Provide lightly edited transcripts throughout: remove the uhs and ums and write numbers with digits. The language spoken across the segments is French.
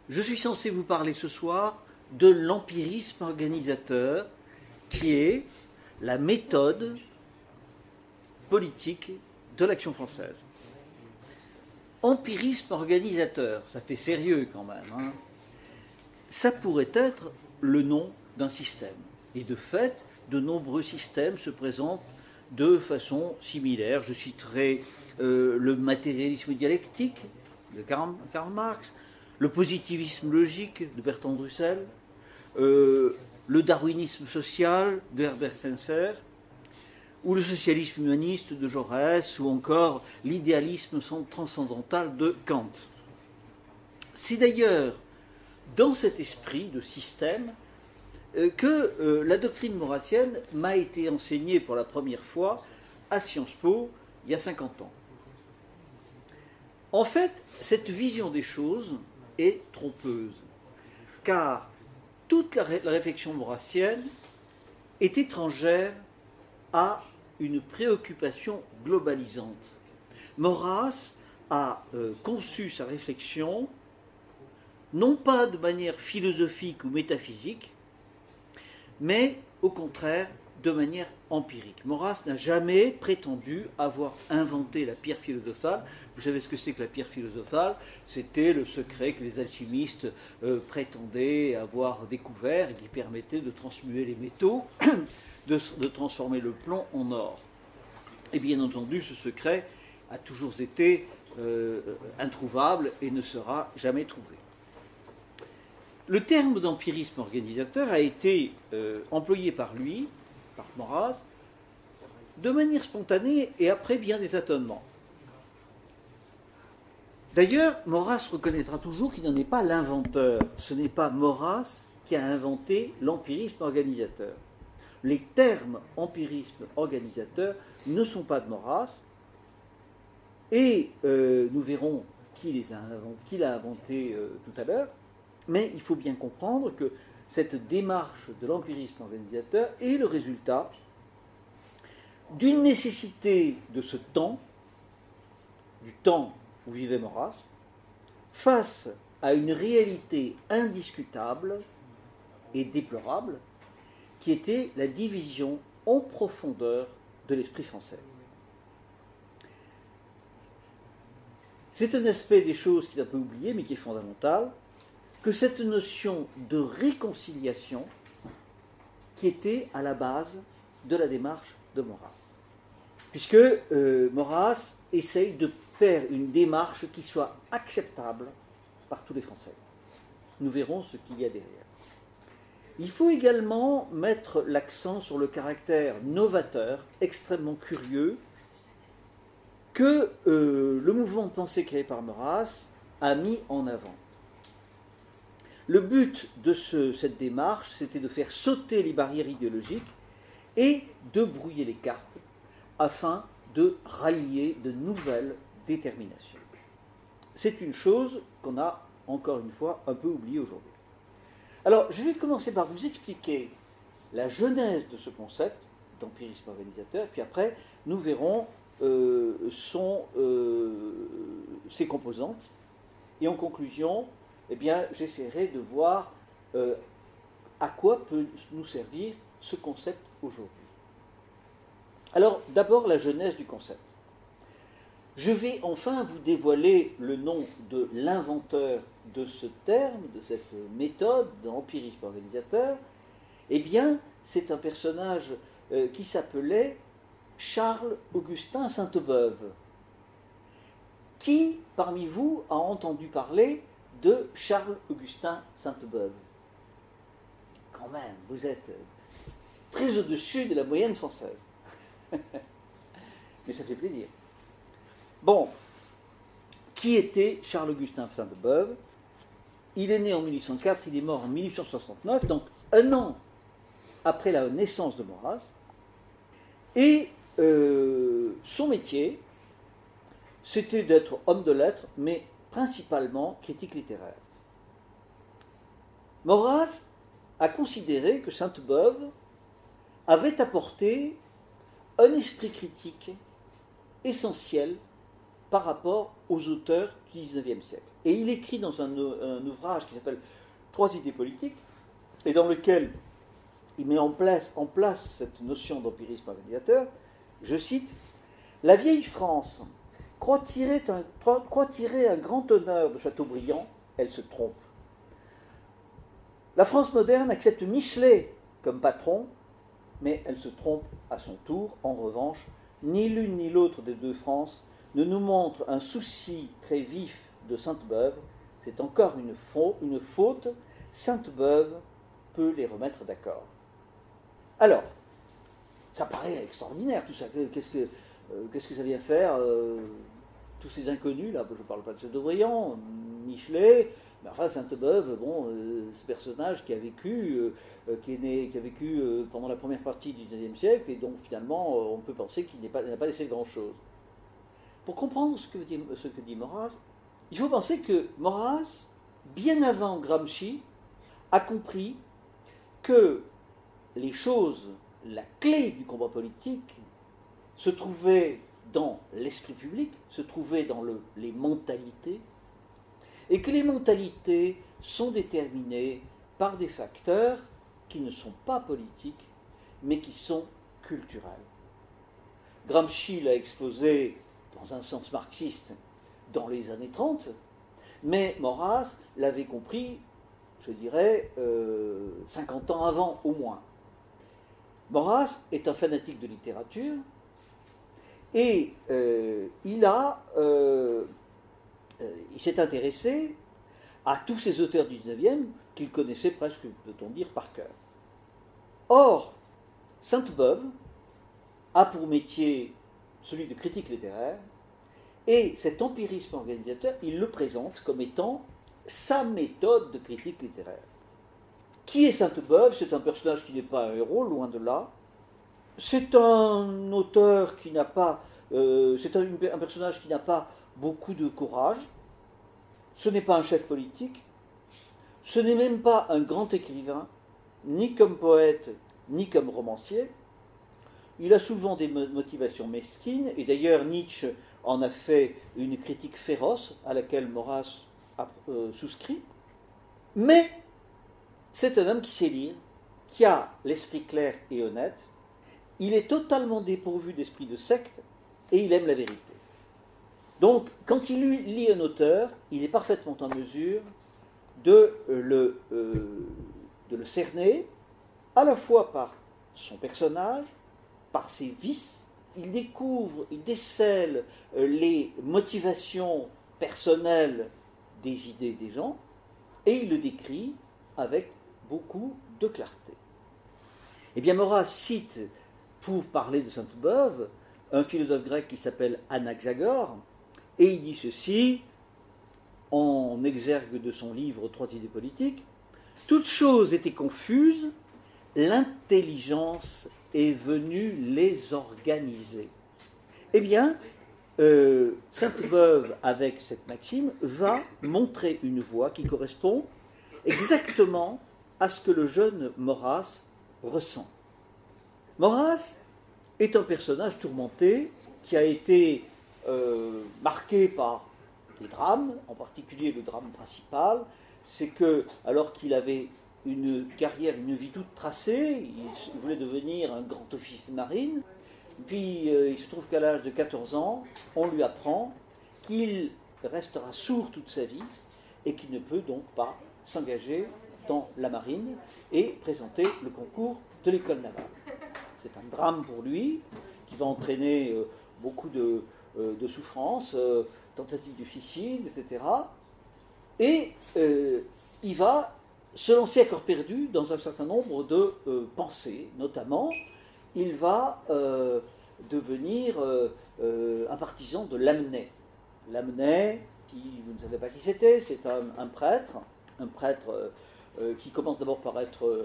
Je suis censé vous parler ce soir de l'empirisme organisateur, qui est la méthode politique de l'Action française. Empirisme organisateur, ça fait sérieux quand même, hein. Ça pourrait être le nom d'un système. Et de fait, de nombreux systèmes se présentent de façon similaire. Je citerai le matérialisme dialectique de Karl Marx, le positivisme logique de Bertrand Russell, le darwinisme social de Herbert Spencer, ou le socialisme humaniste de Jaurès, ou encore l'idéalisme transcendantal de Kant. C'est d'ailleurs dans cet esprit de système que la doctrine maurassienne m'a été enseignée pour la première fois à Sciences Po il y a 50 ans. En fait, cette vision des choses est trompeuse, car toute la réflexion maurassienne est étrangère à une préoccupation globalisante. Maurras a conçu sa réflexion non pas de manière philosophique ou métaphysique, mais au contraire de manière empirique. Maurras n'a jamais prétendu avoir inventé la pierre philosophale. Vous savez ce que c'est que la pierre philosophale? C'était le secret que les alchimistes prétendaient avoir découvert et qui permettait de transmuer les métaux, de transformer le plomb en or. Et bien entendu, ce secret a toujours été introuvable et ne sera jamais trouvé. Le terme d'empirisme organisateur a été employé par lui, par Maurras, de manière spontanée et après bien des tâtonnements. D'ailleurs, Maurras reconnaîtra toujours qu'il n'en est pas l'inventeur. Ce n'est pas Maurras qui a inventé l'empirisme organisateur. Les termes empirisme organisateur ne sont pas de Maurras, et nous verrons qui l'a inventé tout à l'heure, mais il faut bien comprendre que cette démarche de l'empirisme organisateur est le résultat d'une nécessité de ce temps, du temps où vivait Maurras, face à une réalité indiscutable et déplorable, qui était la division en profondeur de l'esprit français. C'est un aspect des choses qui est un peu oublié, mais qui est fondamental, que cette notion de réconciliation qui était à la base de la démarche de Maurras. Puisque Maurras essaye de faire une démarche qui soit acceptable par tous les Français. Nous verrons ce qu'il y a derrière. Il faut également mettre l'accent sur le caractère novateur, extrêmement curieux, que le mouvement de pensée créé par Maurras a mis en avant. Le but de cette démarche, c'était de faire sauter les barrières idéologiques et de brouiller les cartes afin de rallier de nouvelles déterminations. C'est une chose qu'on a, encore une fois, un peu oubliée aujourd'hui. Alors, je vais commencer par vous expliquer la genèse de ce concept d'empirisme organisateur, puis après, nous verrons ses composantes, et en conclusion, eh bien, j'essaierai de voir à quoi peut nous servir ce concept aujourd'hui. Alors, d'abord, la genèse du concept. Je vais enfin vous dévoiler le nom de l'inventeur de ce terme, de cette méthode d'empirisme organisateur. Eh bien, c'est un personnage qui s'appelait Charles-Augustin Sainte-Beuve. Qui, parmi vous, a entendu parler de Charles-Augustin Sainte-Beuve? Quand même, vous êtes très au-dessus de la moyenne française. Mais ça fait plaisir. Bon, qui était Charles-Augustin Sainte-Beuve? Il est né en 1804, il est mort en 1869, donc un an après la naissance de Maurras. Et son métier, c'était d'être homme de lettres, mais principalement critique littéraire. Maurras a considéré que Sainte-Beuve avait apporté un esprit critique essentiel par rapport aux auteurs du XIXe siècle. Et il écrit dans un ouvrage qui s'appelle « Trois idées politiques », et dans lequel il met en place cette notion d'empirisme organisateur, je cite, « La vieille France croit tirer un grand honneur de Chateaubriand, elle se trompe. La France moderne accepte Michelet comme patron, mais elle se trompe à son tour. En revanche, ni l'une ni l'autre des deux France ne nous montre un souci très vif de Sainte-Beuve. C'est encore une faute. Sainte-Beuve peut les remettre d'accord. » Alors, ça paraît extraordinaire tout ça. Qu'est-ce que ça vient faire tous ces inconnus, là, je ne parle pas de Chateaubriand, Michelet, mais enfin Sainte-Beuve, bon, ce personnage qui a vécu, pendant la première partie du XIXe siècle, et donc finalement on peut penser qu'il n'a pas laissé grand-chose. Pour comprendre ce que dit Maurras, il faut penser que Maurras, bien avant Gramsci, a compris que les choses, la clé du combat politique, se trouvait dans l'esprit public, se trouvait dans les mentalités, et que les mentalités sont déterminées par des facteurs qui ne sont pas politiques, mais qui sont culturels. Gramsci l'a exposé dans un sens marxiste dans les années 30, mais Maurras l'avait compris, je dirais, 50 ans avant au moins. Maurras est un fanatique de littérature, et il s'est intéressé à tous ces auteurs du XIXe qu'il connaissait presque, peut-on dire, par cœur. Or, Sainte-Beuve a pour métier celui de critique littéraire, et cet empirisme organisateur, il le présente comme étant sa méthode de critique littéraire. Qui est Sainte-Beuve? C'est un personnage qui n'est pas un héros, loin de là. C'est un auteur qui n'a pas... c'est un personnage qui n'a pas beaucoup de courage. Ce n'est pas un chef politique. Ce n'est même pas un grand écrivain, ni comme poète, ni comme romancier. Il a souvent des motivations mesquines, et d'ailleurs Nietzsche en a fait une critique féroce à laquelle Maurras a souscrit. Mais c'est un homme qui sait lire, qui a l'esprit clair et honnête. Il est totalement dépourvu d'esprit de secte et il aime la vérité. Donc, quand il lit un auteur, il est parfaitement en mesure de le cerner, à la fois par son personnage, par ses vices. Il découvre, il décèle les motivations personnelles des idées des gens, et il le décrit avec beaucoup de clarté. Eh bien, Maurras cite, pour parler de Sainte-Beuve, un philosophe grec qui s'appelle Anaxagore, et il dit ceci, en exergue de son livre Trois idées politiques: toutes choses étaient confuses, l'intelligence est venue les organiser. Eh bien, Sainte-Beuve, avec cette maxime, va montrer une voie qui correspond exactement à ce que le jeune Maurras ressent. Maurras est un personnage tourmenté qui a été marqué par des drames, en particulier le drame principal, c'est que, alors qu'il avait une carrière, une vie toute tracée, il voulait devenir un grand officier de marine, puis il se trouve qu'à l'âge de 14 ans, on lui apprend qu'il restera sourd toute sa vie et qu'il ne peut donc pas s'engager dans la marine et présenter le concours de l'école navale. C'est un drame pour lui qui va entraîner beaucoup de souffrances, tentatives de suicide, etc. Et il va se lancer à corps perdu dans un certain nombre de pensées. Notamment, il va devenir un partisan de Lamennais. Lamennais, si vous ne savez pas qui c'était, c'est un prêtre qui commence d'abord par être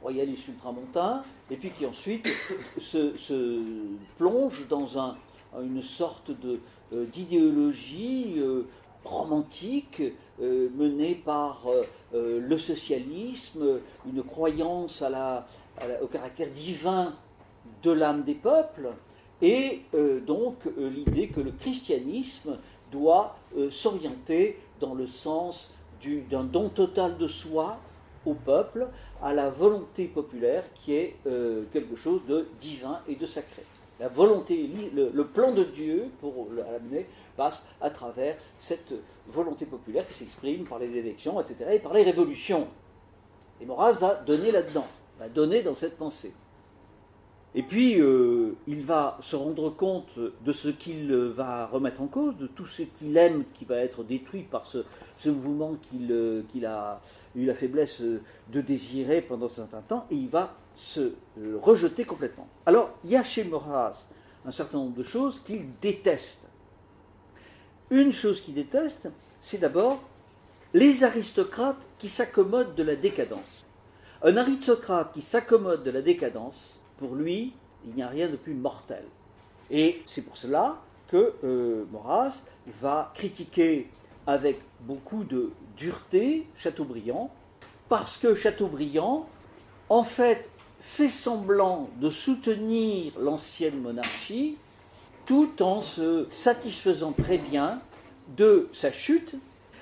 royaliste ultramontain, et puis qui ensuite se plonge dans une sorte d'idéologie romantique menée par le socialisme, une croyance au caractère divin de l'âme des peuples, et donc l'idée que le christianisme doit s'orienter dans le sens d'un don total de soi au peuple, à la volonté populaire qui est quelque chose de divin et de sacré. La volonté, le plan de Dieu pour l'amener passe à travers cette volonté populaire qui s'exprime par les élections, etc., et par les révolutions. Et Maurras va donner là-dedans, va donner dans cette pensée. Et puis, il va se rendre compte de ce qu'il va remettre en cause, de tout ce qu'il aime qui va être détruit par ce mouvement qu'il a eu la faiblesse de désirer pendant un certain temps, et il va se rejeter complètement. Alors, il y a chez Maurras un certain nombre de choses qu'il déteste. Une chose qu'il déteste, c'est d'abord les aristocrates qui s'accommodent de la décadence. Un aristocrate qui s'accommode de la décadence, pour lui, il n'y a rien de plus mortel. Et c'est pour cela que Maurras va critiquer avec beaucoup de dureté Chateaubriand, parce que Chateaubriand, en fait, fait semblant de soutenir l'ancienne monarchie, tout en se satisfaisant très bien de sa chute.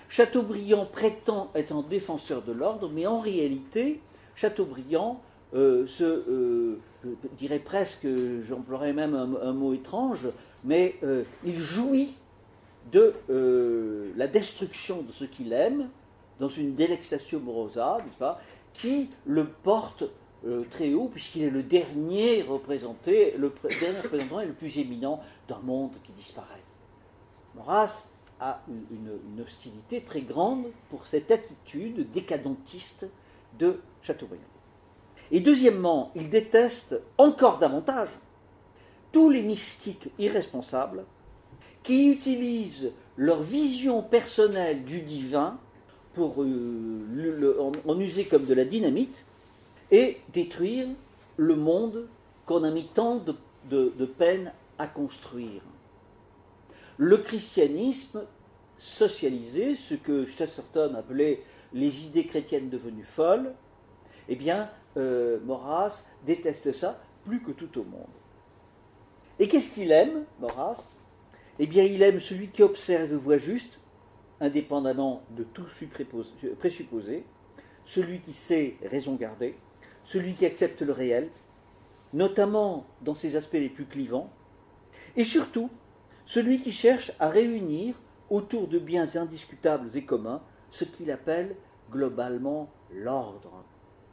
Chateaubriand prétend être un défenseur de l'ordre, mais en réalité, Chateaubriand je dirais presque, j'emploierais même un mot étrange, mais il jouit de la destruction de ce qu'il aime, dans une delectatio morosa, n'est-ce pas, qui le porte très haut, puisqu'il est le dernier représentant et le plus éminent d'un monde qui disparaît. Maurras a une hostilité très grande pour cette attitude décadentiste de Chateaubriand. Et deuxièmement, il déteste encore davantage tous les mystiques irresponsables qui utilisent leur vision personnelle du divin pour en user comme de la dynamite et détruire le monde qu'on a mis tant de peine à construire. Le christianisme socialisé, ce que Chesterton appelait les idées chrétiennes devenues folles, eh bien, Maurras déteste ça plus que tout au monde. Et qu'est-ce qu'il aime, Maurras ? Eh bien, il aime celui qui observe et voit juste, indépendamment de tout présupposé, celui qui sait raison garder, celui qui accepte le réel, notamment dans ses aspects les plus clivants, et surtout, celui qui cherche à réunir autour de biens indiscutables et communs ce qu'il appelle globalement l'ordre.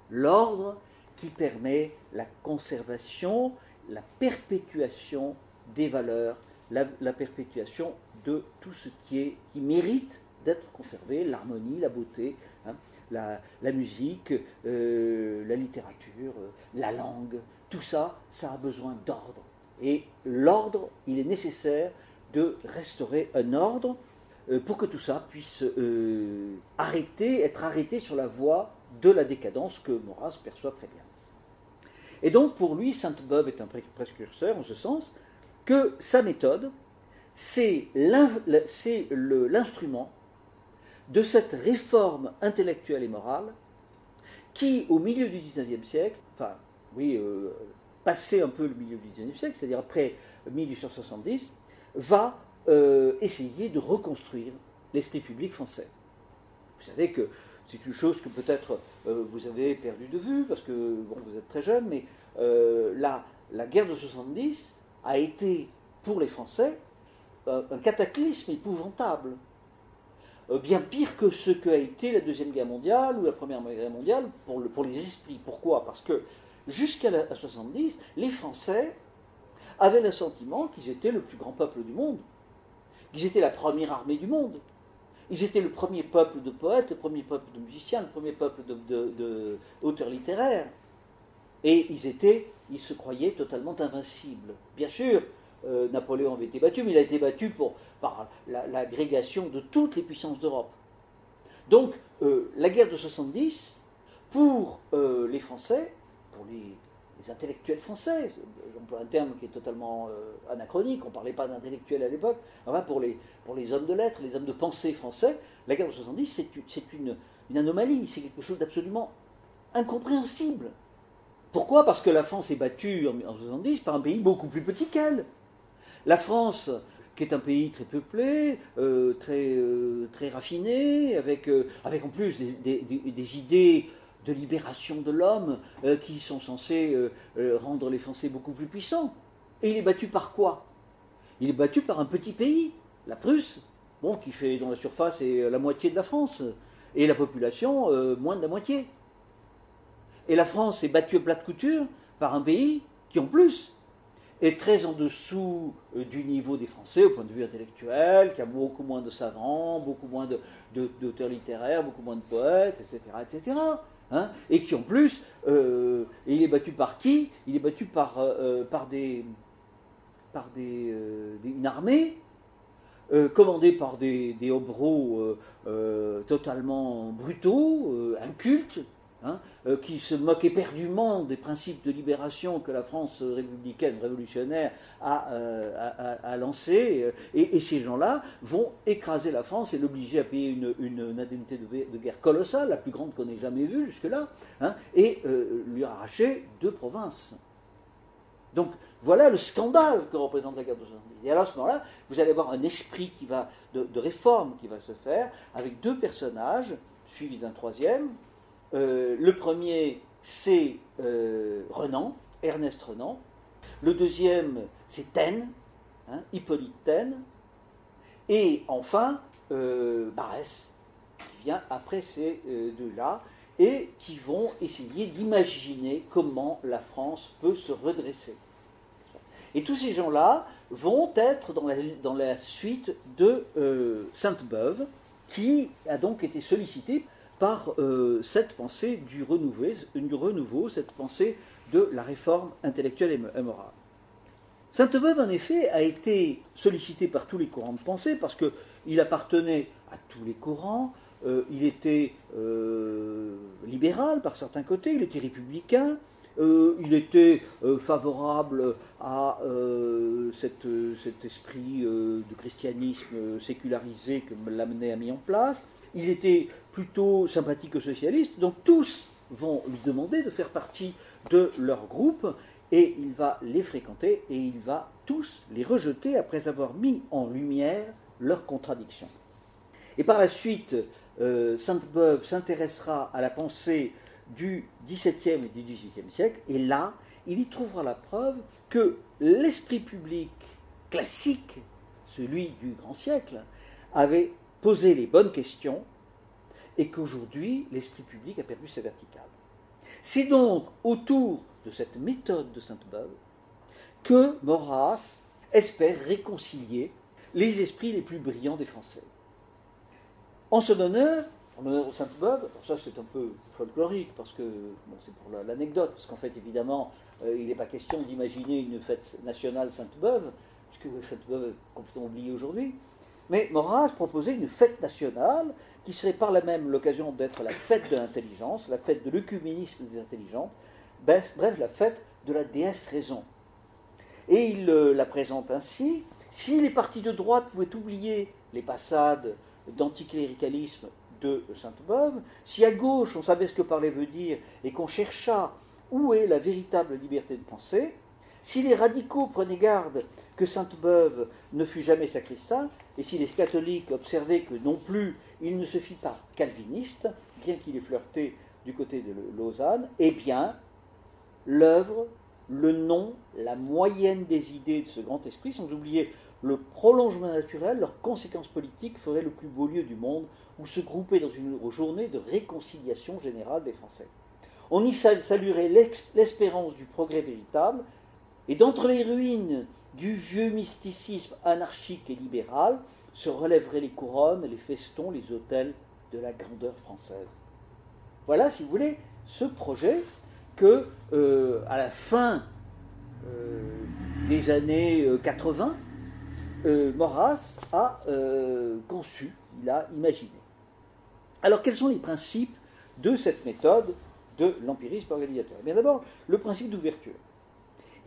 L'ordre qui permet la conservation, la perpétuation des valeurs, la perpétuation de tout ce qui mérite d'être conservé, l'harmonie, la beauté, hein, la musique, la littérature, la langue, tout ça, ça a besoin d'ordre. Et l'ordre, il est nécessaire de restaurer un ordre pour que tout ça puisse être arrêté sur la voie de la décadence que Maurras perçoit très bien. Et donc pour lui, Sainte-Beuve est un précurseur en ce sens que sa méthode, c'est l'instrument de cette réforme intellectuelle et morale qui, au milieu du XIXe siècle, passé un peu le milieu du XIXe siècle, c'est-à-dire après 1870, va essayer de reconstruire l'esprit public français. Vous savez que c'est une chose que peut-être vous avez perdu de vue, parce que vous êtes très jeune, mais la guerre de 70 a été, pour les Français, un cataclysme épouvantable. Bien pire que ce qu'a été la Deuxième Guerre mondiale ou la Première Guerre mondiale pour les esprits. Pourquoi ? Parce que jusqu'à 70, les Français avaient le sentiment qu'ils étaient le plus grand peuple du monde, qu'ils étaient la première armée du monde. Ils étaient le premier peuple de poètes, le premier peuple de musiciens, le premier peuple d'auteurs littéraires. Et ils se croyaient totalement invincibles. Bien sûr, Napoléon avait été battu, mais il a été battu par l'agrégation de toutes les puissances d'Europe. Donc, la guerre de 70, pour les Français, pour les intellectuels français, j'emploie un terme qui est totalement anachronique, on ne parlait pas d'intellectuels à l'époque, enfin pour les hommes de lettres, les hommes de pensée français, la guerre de 70, c'est une anomalie, c'est quelque chose d'absolument incompréhensible. Pourquoi? Parce que la France est battue en 1970 par un pays beaucoup plus petit qu'elle. La France, qui est un pays très peuplé, très raffiné, avec en plus des idées de libération de l'homme qui sont censées rendre les Français beaucoup plus puissants. Et il est battu par quoi? Il est battu par un petit pays, la Prusse, bon, qui fait dans la surface est la moitié de la France, et la population moins de la moitié. Et la France est battue à plat de couture par un pays qui, en plus, est très en dessous du niveau des Français au point de vue intellectuel, qui a beaucoup moins de savants, beaucoup moins d'auteurs littéraires, beaucoup moins de poètes, etc. etc. Hein, et qui, en plus, il est battu par qui? Il est battu par une armée commandée par des hobereaux totalement brutaux, incultes, hein, qui se moquent éperdument des principes de libération que la France républicaine, révolutionnaire a lancés. Et ces gens-là vont écraser la France et l'obliger à payer une indemnité de guerre colossale, la plus grande qu'on ait jamais vue jusque-là, hein, et lui arracher 2 provinces. Donc voilà le scandale que représente la guerre de 70. Et alors à ce moment-là, vous allez avoir un esprit de réforme qui va se faire avec 2 personnages, suivis d'un 3e. Le premier, c'est Renan, Ernest Renan. Le 2e, c'est Taine, hein, Hippolyte Taine. Et enfin, Barrès, qui vient après ces 2-là, et qui vont essayer d'imaginer comment la France peut se redresser. Et tous ces gens-là vont être dans la suite de Sainte-Beuve, qui a donc été sollicité par cette pensée du renouveau, cette pensée de la réforme intellectuelle et morale. Sainte-Beuve, en effet, a été sollicité par tous les courants de pensée, parce qu'il appartenait à tous les courants, il était libéral par certains côtés, il était républicain, il était favorable à cet esprit de christianisme sécularisé que Lamennais a mis en place, il était plutôt sympathique aux socialistes, donc tous vont lui demander de faire partie de leur groupe, et il va les fréquenter, et il va tous les rejeter après avoir mis en lumière leurs contradictions. Et par la suite, Sainte-Beuve s'intéressera à la pensée du XVIIe et du XVIIIe siècle, et là, il y trouvera la preuve que l'esprit public classique, celui du grand siècle, avait posé les bonnes questions, et qu'aujourd'hui, l'esprit public a perdu sa verticale. C'est donc autour de cette méthode de Sainte-Beuve que Maurras espère réconcilier les esprits les plus brillants des Français. En son honneur de Sainte-Beuve, ça c'est un peu folklorique, parce que bon, c'est pour l'anecdote, parce qu'en fait, évidemment, il n'est pas question d'imaginer une fête nationale Sainte-Beuve, puisque Sainte-Beuve est complètement oubliée aujourd'hui, mais Maurras proposait une fête nationale qui serait par là même l'occasion d'être la fête de l'intelligence, la fête de l'œcuménisme des intelligentes, bref, la fête de la déesse raison. Et il la présente ainsi: si les partis de droite pouvaient oublier les passades d'anticléricalisme de Sainte-Beuve, si à gauche on savait ce que parler veut dire et qu'on chercha où est la véritable liberté de penser, si les radicaux prenaient garde que Sainte-Beuve ne fût jamais sacristain, et si les catholiques observaient que non plus il ne se fit pas calviniste, bien qu'il ait flirté du côté de Lausanne, eh bien, l'œuvre, le nom, la moyenne des idées de ce grand esprit, sans oublier le prolongement naturel, leurs conséquences politiques feraient le plus beau lieu du monde où se grouper dans une journée de réconciliation générale des Français. On y saluerait l'espérance du progrès véritable, et d'entre les ruines du vieux mysticisme anarchique et libéral se relèveraient les couronnes, les festons, les autels de la grandeur française. Voilà, si vous voulez, ce projet que, à la fin des années 80, Maurras a conçu, il a imaginé. Alors, quels sont les principes de cette méthode de l'empirisme organisateur? Eh bien, d'abord, le principe d'ouverture.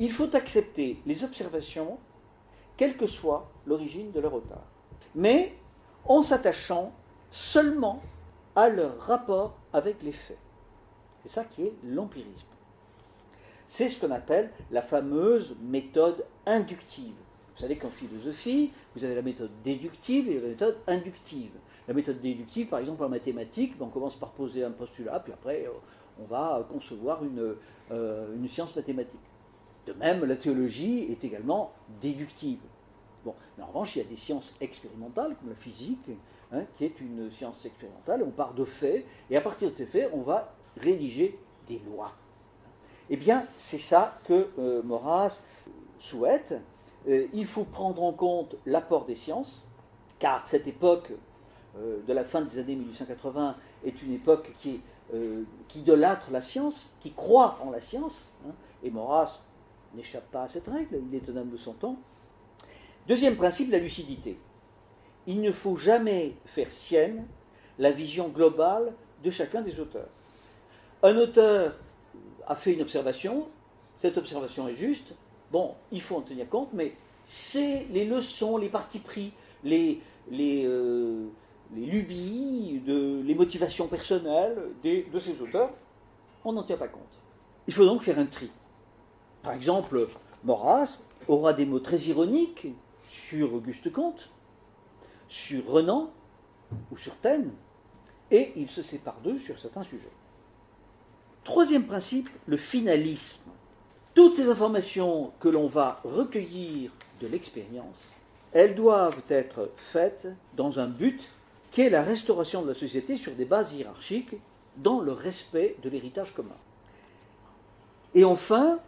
Il faut accepter les observations, quelle que soit l'origine de leur retard, mais en s'attachant seulement à leur rapport avec les faits. C'est ça qui est l'empirisme. c'est ce qu'on appelle la fameuse méthode inductive. Vous savez qu'en philosophie, vous avez la méthode déductive et la méthode inductive. La méthode déductive, par exemple en mathématiques, on commence par poser un postulat, puis après on va concevoir une science mathématique. De même, la théologie est également déductive. Bon, mais en revanche, il y a des sciences expérimentales, comme la physique, qui est une science expérimentale. On part de faits, et à partir de ces faits, on va rédiger des lois. Eh bien, c'est ça que Maurras souhaite. Il faut prendre en compte l'apport des sciences, car cette époque de la fin des années 1880 est une époque qui idolâtre la science, qui croit en la science, et Maurras n'échappe pas à cette règle, il est un homme de son temps. Deuxième principe, la lucidité. Il ne faut jamais faire sienne la vision globale de chacun des auteurs. Un auteur a fait une observation, cette observation est juste, bon, il faut en tenir compte, mais c'est les leçons, les partis pris, les lubies, les motivations personnelles de ces auteurs, on n'en tient pas compte. Il faut donc faire un tri. Par exemple, Maurras aura des mots très ironiques sur Auguste Comte, sur Renan ou sur Taine, et il se sépare d'eux sur certains sujets. Troisième principe, le finalisme. Toutes ces informations que l'on va recueillir de l'expérience, elles doivent être faites dans un but qui est la restauration de la société sur des bases hiérarchiques dans le respect de l'héritage commun. Et enfin,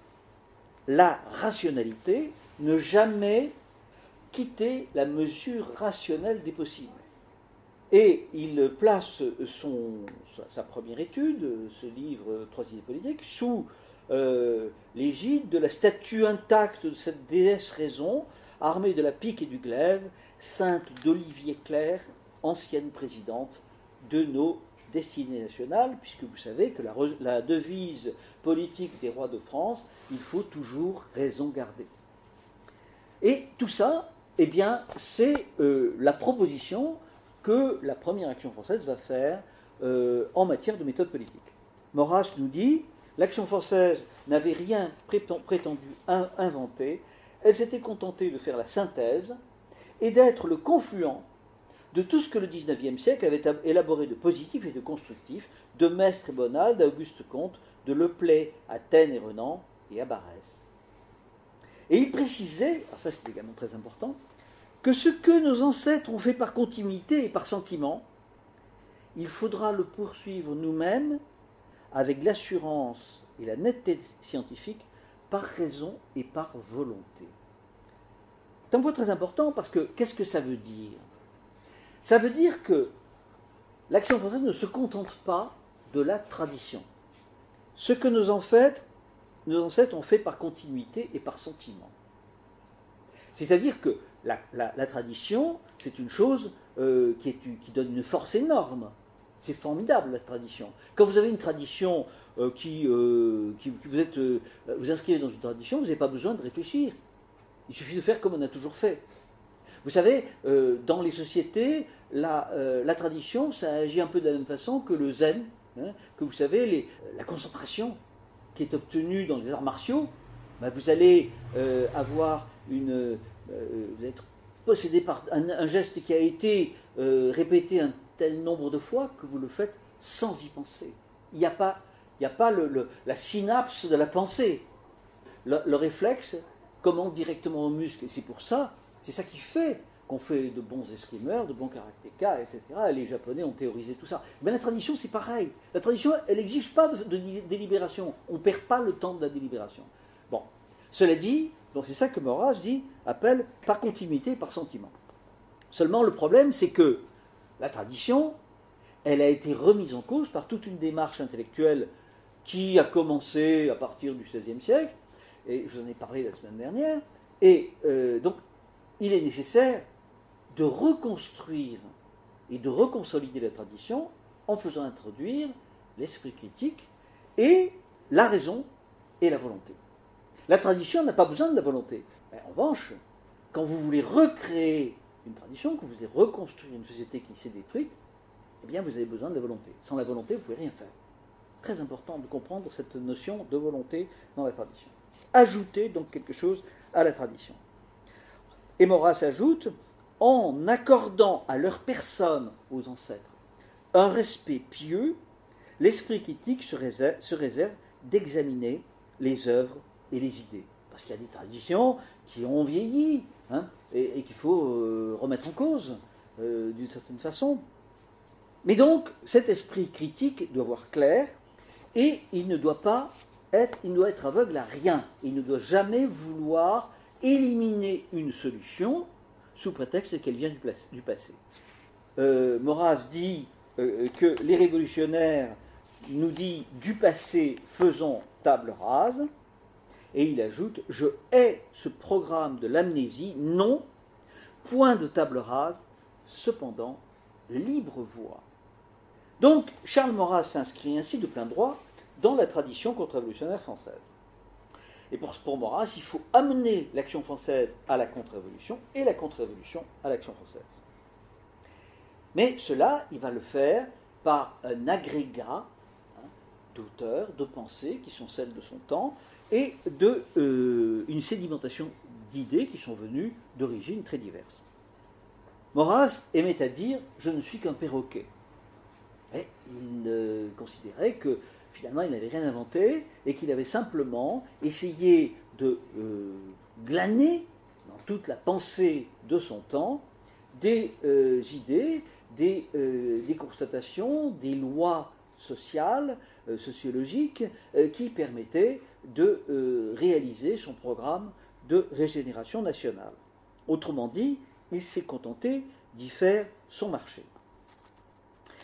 la rationalité, ne jamais quitter la mesure rationnelle des possibles. Et il place sa première étude, ce livre Trois idées politiques, sous l'égide de la statue intacte de cette déesse raison, armée de la pique et du glaive, sainte d'Olivier Clerc, ancienne présidente de nos destinées nationales, puisque vous savez que la devise politique des rois de France, il faut toujours raison garder. Et tout ça, eh bien, c'est la proposition que la première action française va faire en matière de méthode politique. Maurras nous dit, l'action française n'avait rien prétendu inventer, elle s'était contentée de faire la synthèse et d'être le confluent de tout ce que le XIXe siècle avait élaboré de positif et de constructif, de Maistre et Bonald à Auguste Comte, de Leplay à Taine et Renan et à Barrès. Et il précisait, alors ça c'est également très important, que ce que nos ancêtres ont fait par continuité et par sentiment, il faudra le poursuivre nous-mêmes avec l'assurance et la netteté scientifique, par raison et par volonté. C'est un point très important parce que qu'est-ce que ça veut dire ? Ça veut dire que l'action française ne se contente pas de la tradition. Ce que nos ancêtres ont fait par continuité et par sentiment. C'est-à-dire que la tradition, c'est une chose qui donne une force énorme. C'est formidable, la tradition. Quand vous avez une tradition vous inscrivez dans une tradition, vous n'avez pas besoin de réfléchir. Il suffit de faire comme on a toujours fait. Vous savez, dans les sociétés, la tradition, ça agit un peu de la même façon que le zen, que vous savez, la concentration qui est obtenue dans les arts martiaux, vous allez avoir vous allez être possédé par un geste qui a été répété un tel nombre de fois que vous le faites sans y penser. Il n'y a pas la synapse de la pensée. Le réflexe commande directement au muscle. Et c'est pour ça, c'est ça qui fait qu'on fait de bons escrimeurs, de bons karatékas, etc. Et les Japonais ont théorisé tout ça. Mais la tradition, c'est pareil. La tradition, elle n'exige pas de délibération. On ne perd pas le temps de la délibération. Bon, cela dit, donc c'est ça que Maurras appelle par continuité et par sentiment. Seulement, le problème, c'est que la tradition, elle a été remise en cause par toute une démarche intellectuelle qui a commencé à partir du XVIe siècle, et je vous en ai parlé la semaine dernière, et donc il est nécessaire de reconstruire et de reconsolider la tradition en faisant introduire l'esprit critique et la raison et la volonté. La tradition n'a pas besoin de la volonté. Mais en revanche, quand vous voulez recréer une tradition, que vous voulez reconstruire une société qui s'est détruite, eh bien vous avez besoin de la volonté. Sans la volonté, vous ne pouvez rien faire. très important de comprendre cette notion de volonté dans la tradition. Ajouter donc quelque chose à la tradition. Et Maurras ajoute, en accordant à leur personne, aux ancêtres, un respect pieux, l'esprit critique se réserve d'examiner les œuvres et les idées. Parce qu'il y a des traditions qui ont vieilli, hein, et qu'il faut remettre en cause d'une certaine façon. Mais donc, cet esprit critique doit voir clair, et il doit être aveugle à rien. Il ne doit jamais vouloir éliminer une solution sous prétexte qu'elle vient du passé. Maurras dit que les révolutionnaires nous disent du passé faisons table rase, et il ajoute « Je hais ce programme de l'amnésie, non, point de table rase, cependant libre voie ». Donc Charles Maurras s'inscrit ainsi de plein droit dans la tradition contre-révolutionnaire française. Et pour Maurras, il faut amener l'action française à la contre-révolution et la contre-révolution à l'action française. Mais cela, il va le faire par un agrégat d'auteurs, de pensées qui sont celles de son temps et une sédimentation d'idées qui sont venues d'origines très diverses. Maurras aimait à dire « je ne suis qu'un perroquet ». Et il considérait que finalement il n'avait rien inventé et qu'il avait simplement essayé de glaner dans toute la pensée de son temps des idées, des constatations, des lois sociales, sociologiques qui permettaient de réaliser son programme de régénération nationale. Autrement dit, il s'est contenté d'y faire son marché.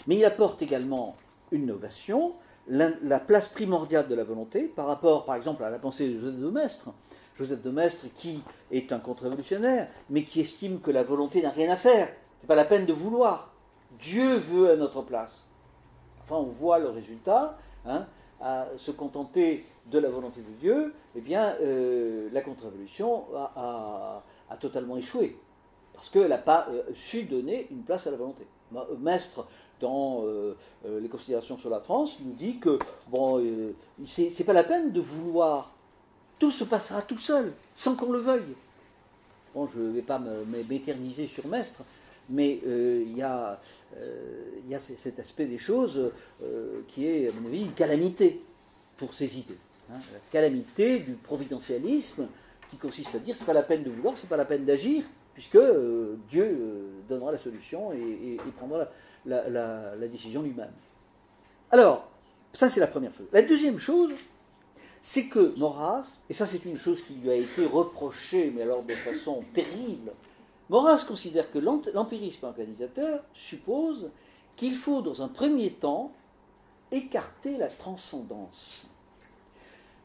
Mais il apporte également une novation, la place primordiale de la volonté par rapport, par exemple, à la pensée de Joseph de Maistre. Joseph de Maistre qui est un contre-révolutionnaire, mais qui estime que la volonté n'a rien à faire. Ce n'est pas la peine de vouloir. Dieu veut à notre place. Enfin, on voit le résultat, hein, à se contenter de la volonté de Dieu, eh bien, la contre-révolution a totalement échoué, parce qu'elle n'a pas su donner une place à la volonté. Maistre, dans les considérations sur la France, nous dit que bon, c'est pas la peine de vouloir, tout se passera tout seul, sans qu'on le veuille. Bon, je ne vais pas m'éterniser sur Maistre, mais il y a cet aspect des choses qui est, à mon avis, une calamité pour ces idées. Hein, la calamité du providentialisme qui consiste à dire c'est pas la peine de vouloir, c'est pas la peine d'agir, puisque Dieu donnera la solution et prendra la décision lui-même. Alors, ça c'est la première chose. La deuxième chose, c'est que Maurras, et ça c'est une chose qui lui a été reprochée, mais alors de façon terrible, Maurras considère que l'empirisme organisateur suppose qu'il faut, dans un premier temps, écarter la transcendance.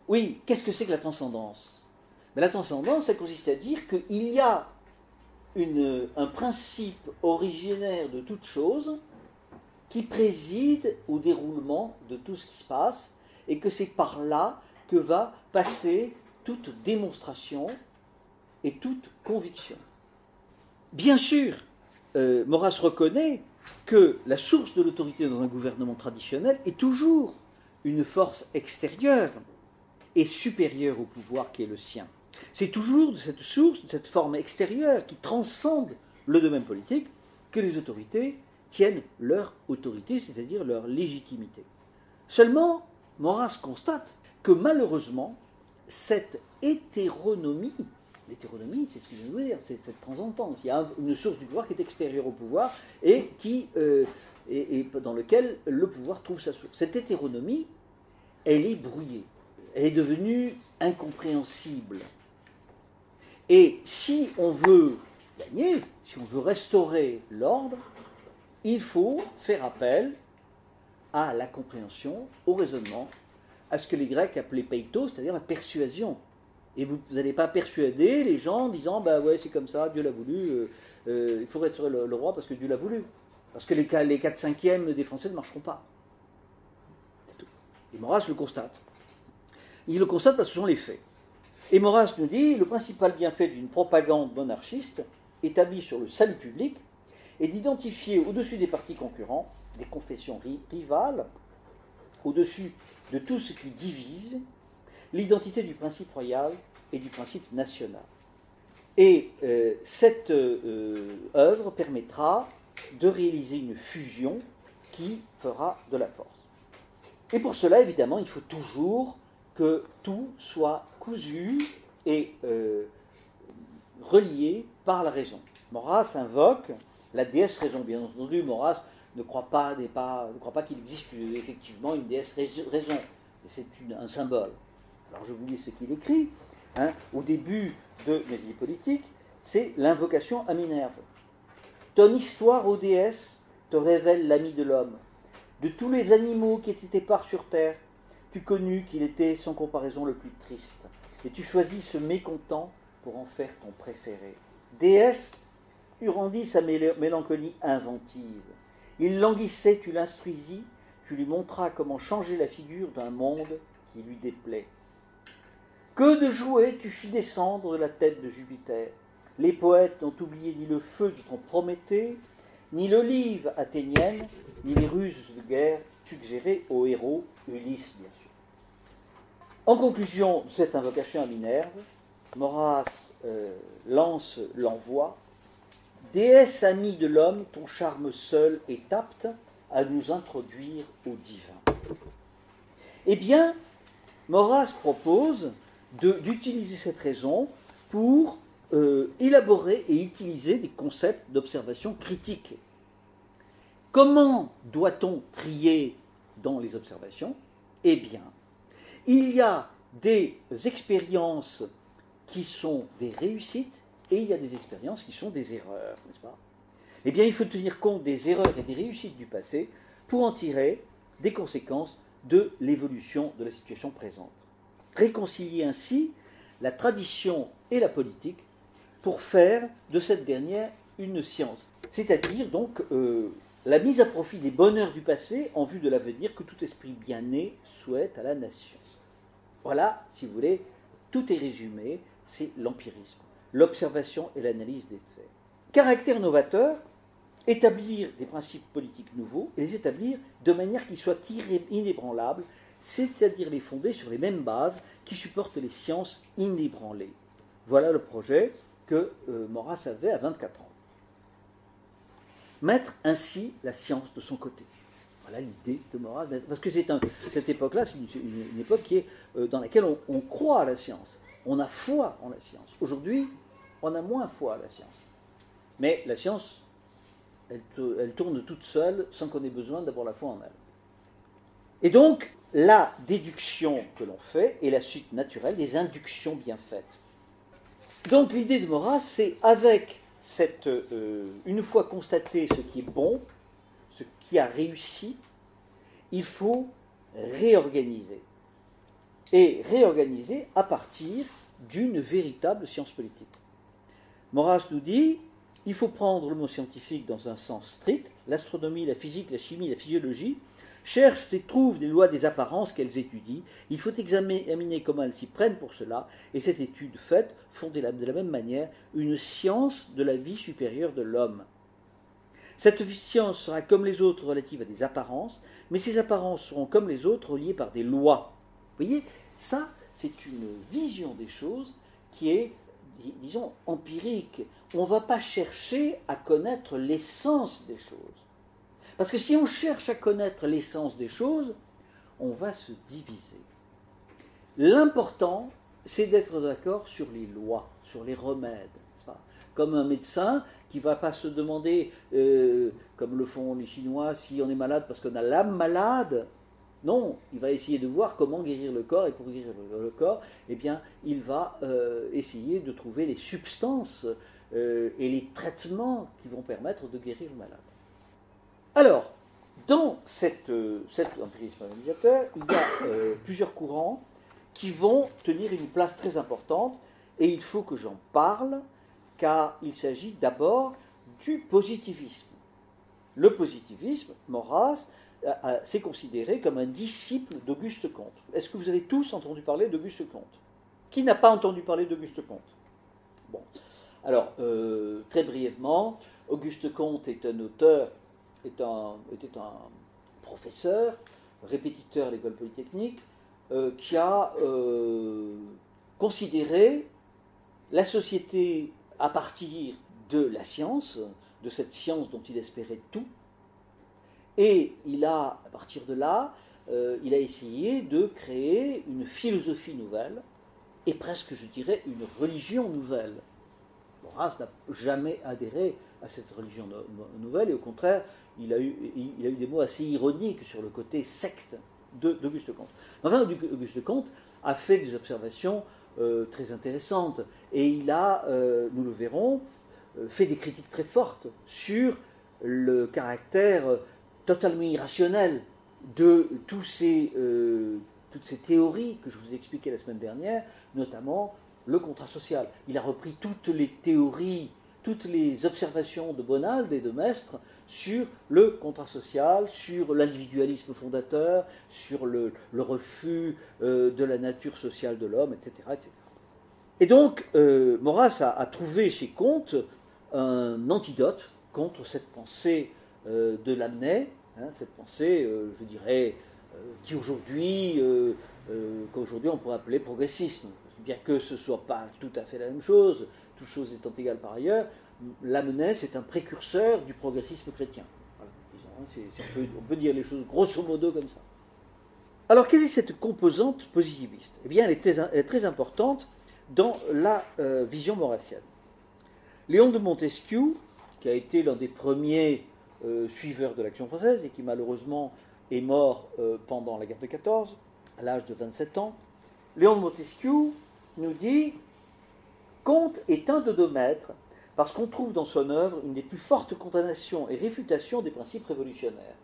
Oui, qu'est-ce que c'est que la transcendance? La transcendance, ça consiste à dire qu'il y a un principe originaire de toute chose qui préside au déroulement de tout ce qui se passe, et que c'est par là que va passer toute démonstration et toute conviction. Bien sûr, Maurras reconnaît que la source de l'autorité dans un gouvernement traditionnel est toujours une force extérieure et supérieure au pouvoir qui est le sien. C'est toujours de cette source, de cette forme extérieure qui transcende le domaine politique que les autorités tiennent leur autorité, c'est-à-dire leur légitimité. Seulement, Maurras constate que malheureusement, cette hétéronomie, l'hétéronomie, c'est ce que je veux dire, c'est cette transcendance. Il y a une source du pouvoir qui est extérieure au pouvoir et dans lequel le pouvoir trouve sa source. Cette hétéronomie, elle est brouillée, elle est devenue incompréhensible. Et si on veut gagner, si on veut restaurer l'ordre, il faut faire appel à la compréhension, au raisonnement, à ce que les Grecs appelaient peito, c'est-à-dire la persuasion. Et vous n'allez pas persuader les gens en disant bah ouais c'est comme ça, Dieu l'a voulu, il faut restaurer le roi parce que Dieu l'a voulu. Parce que les 4/5 des Français ne marcheront pas. C'est tout. Et Maurras le constate. Il le constate parce que ce sont les faits. Et Maurras nous dit le principal bienfait d'une propagande monarchiste établie sur le salut public est d'identifier au-dessus des partis concurrents des confessions rivales au-dessus de tout ce qui divise, l'identité du principe royal et du principe national. Et cette œuvre permettra de réaliser une fusion qui fera de la force. Et pour cela, évidemment, il faut toujours que tout soit cousu et relié par la raison. Maurras invoque la déesse raison. Bien entendu, Maurras ne croit pas qu'il existe effectivement une déesse raison. Et c'est un symbole. Alors je vous lis ce qu'il écrit. Au début de mes idées politiques, c'est l'invocation à Minerve. Ton histoire, ô déesse, te révèle l'ami de l'homme. De tous les animaux qui étaient épars sur terre, tu connus qu'il était sans comparaison le plus triste. Et tu choisis ce mécontent pour en faire ton préféré. Déesse, tu rendis sa mélancolie inventive. Il languissait, tu l'instruisis, tu lui montras comment changer la figure d'un monde qui lui déplaît. Que de jouets tu fis descendre de la tête de Jupiter. Les poètes n'ont oublié ni le feu de ton Prométhée, ni l'olive athénienne, ni les ruses de guerre suggérées au héros Ulysse, bien sûr. En conclusion de cette invocation à Minerve, Maurras lance l'envoi. Déesse amie de l'homme, ton charme seul est apte à nous introduire au divin. Eh bien, Maurras propose d'utiliser cette raison pour élaborer et utiliser des concepts d'observation critique. Comment doit-on trier dans les observations ? Eh bien, il y a des expériences qui sont des réussites et il y a des expériences qui sont des erreurs, n'est-ce pas ? Eh bien, il faut tenir compte des erreurs et des réussites du passé pour en tirer des conséquences de l'évolution de la situation présente. Réconcilier ainsi la tradition et la politique pour faire de cette dernière une science. C'est-à-dire donc la mise à profit des bonheurs du passé en vue de l'avenir que tout esprit bien né souhaite à la nation. Voilà, si vous voulez, tout est résumé, c'est l'empirisme, l'observation et l'analyse des faits. Caractère novateur, établir des principes politiques nouveaux et les établir de manière qu'ils soient inébranlables, c'est-à-dire les fonder sur les mêmes bases qui supportent les sciences inébranlées. Voilà le projet que Maurras avait à 24 ans. Mettre ainsi la science de son côté. Voilà l'idée de Maurras, parce que cette époque-là, c'est une époque qui est, dans laquelle on croit à la science, on a foi en la science. Aujourd'hui, on a moins foi à la science. Mais la science, elle tourne toute seule sans qu'on ait besoin d'avoir la foi en elle. Et donc, la déduction que l'on fait est la suite naturelle des inductions bien faites. Donc l'idée de Maurras, c'est avec une fois constaté ce qui est bon, ce qui a réussi, il faut réorganiser. Et réorganiser à partir d'une véritable science politique. Maurras nous dit, il faut prendre le mot scientifique dans un sens strict, l'astronomie, la physique, la chimie, la physiologie, cherchent et trouvent les lois des apparences qu'elles étudient. Il faut examiner comment elles s'y prennent pour cela, et cette étude faite fonder de la même manière une science de la vie supérieure de l'homme. Cette science sera comme les autres relative à des apparences, mais ces apparences seront comme les autres reliées par des lois. Vous voyez, ça, c'est une vision des choses qui est, disons, empirique. On ne va pas chercher à connaître l'essence des choses. Parce que si on cherche à connaître l'essence des choses, on va se diviser. L'important, c'est d'être d'accord sur les lois, sur les remèdes. N'est-ce pas ? Comme un médecin qui ne va pas se demander, comme le font les Chinois, si on est malade parce qu'on a l'âme malade. Non, il va essayer de voir comment guérir le corps, et pour guérir le corps, eh bien, il va essayer de trouver les substances et les traitements qui vont permettre de guérir le malade. Alors, dans cet empirisme analysateur, il y a plusieurs courants qui vont tenir une place très importante, et il faut que j'en parle, car il s'agit d'abord du positivisme. Le positivisme, Maurras, s'est considéré comme un disciple d'Auguste Comte. Est-ce que vous avez tous entendu parler d'Auguste Comte ? Qui n'a pas entendu parler d'Auguste Comte ? Bon, alors, très brièvement, Auguste Comte est un auteur, était un professeur répétiteur à l'école polytechnique, qui a considéré la société à partir de la science, de cette science dont il espérait tout, et il a, à partir de là, il a essayé de créer une philosophie nouvelle, et presque, je dirais, une religion nouvelle. Maurras n'a jamais adhéré à cette religion nouvelle, et au contraire, il a eu des mots assez ironiques sur le côté secte d'Auguste Comte. Enfin, Auguste Comte a fait des observations très intéressantes, et il a, nous le verrons, fait des critiques très fortes sur le caractère totalement irrationnel de toutes ces théories que je vous ai expliquées la semaine dernière, notamment le contrat social. Il a repris toutes les théories, toutes les observations de Bonald et de Maistre sur le contrat social, sur l'individualisme fondateur, sur le refus de la nature sociale de l'homme, etc., etc. Et donc, Maurras a trouvé chez Comte un antidote contre cette pensée de Lamennais, cette pensée, je dirais, qu'aujourd'hui on pourrait appeler progressisme. Bien que ce ne soit pas tout à fait la même chose, toute chose étant égale par ailleurs, Lamennais, c'est un précurseur du progressisme chrétien. Voilà. On peut dire les choses grosso modo comme ça. Alors, quelle est cette composante positiviste? Eh bien, elle est très importante dans la vision maurassienne. Léon de Montesquieu, qui a été l'un des premiers suiveurs de l'Action française et qui malheureusement est mort pendant la guerre de 14, à l'âge de 27 ans, Léon de Montesquieu nous dit « Comte est un de nos maîtres parce qu'on trouve dans son œuvre une des plus fortes condamnations et réfutations des principes révolutionnaires.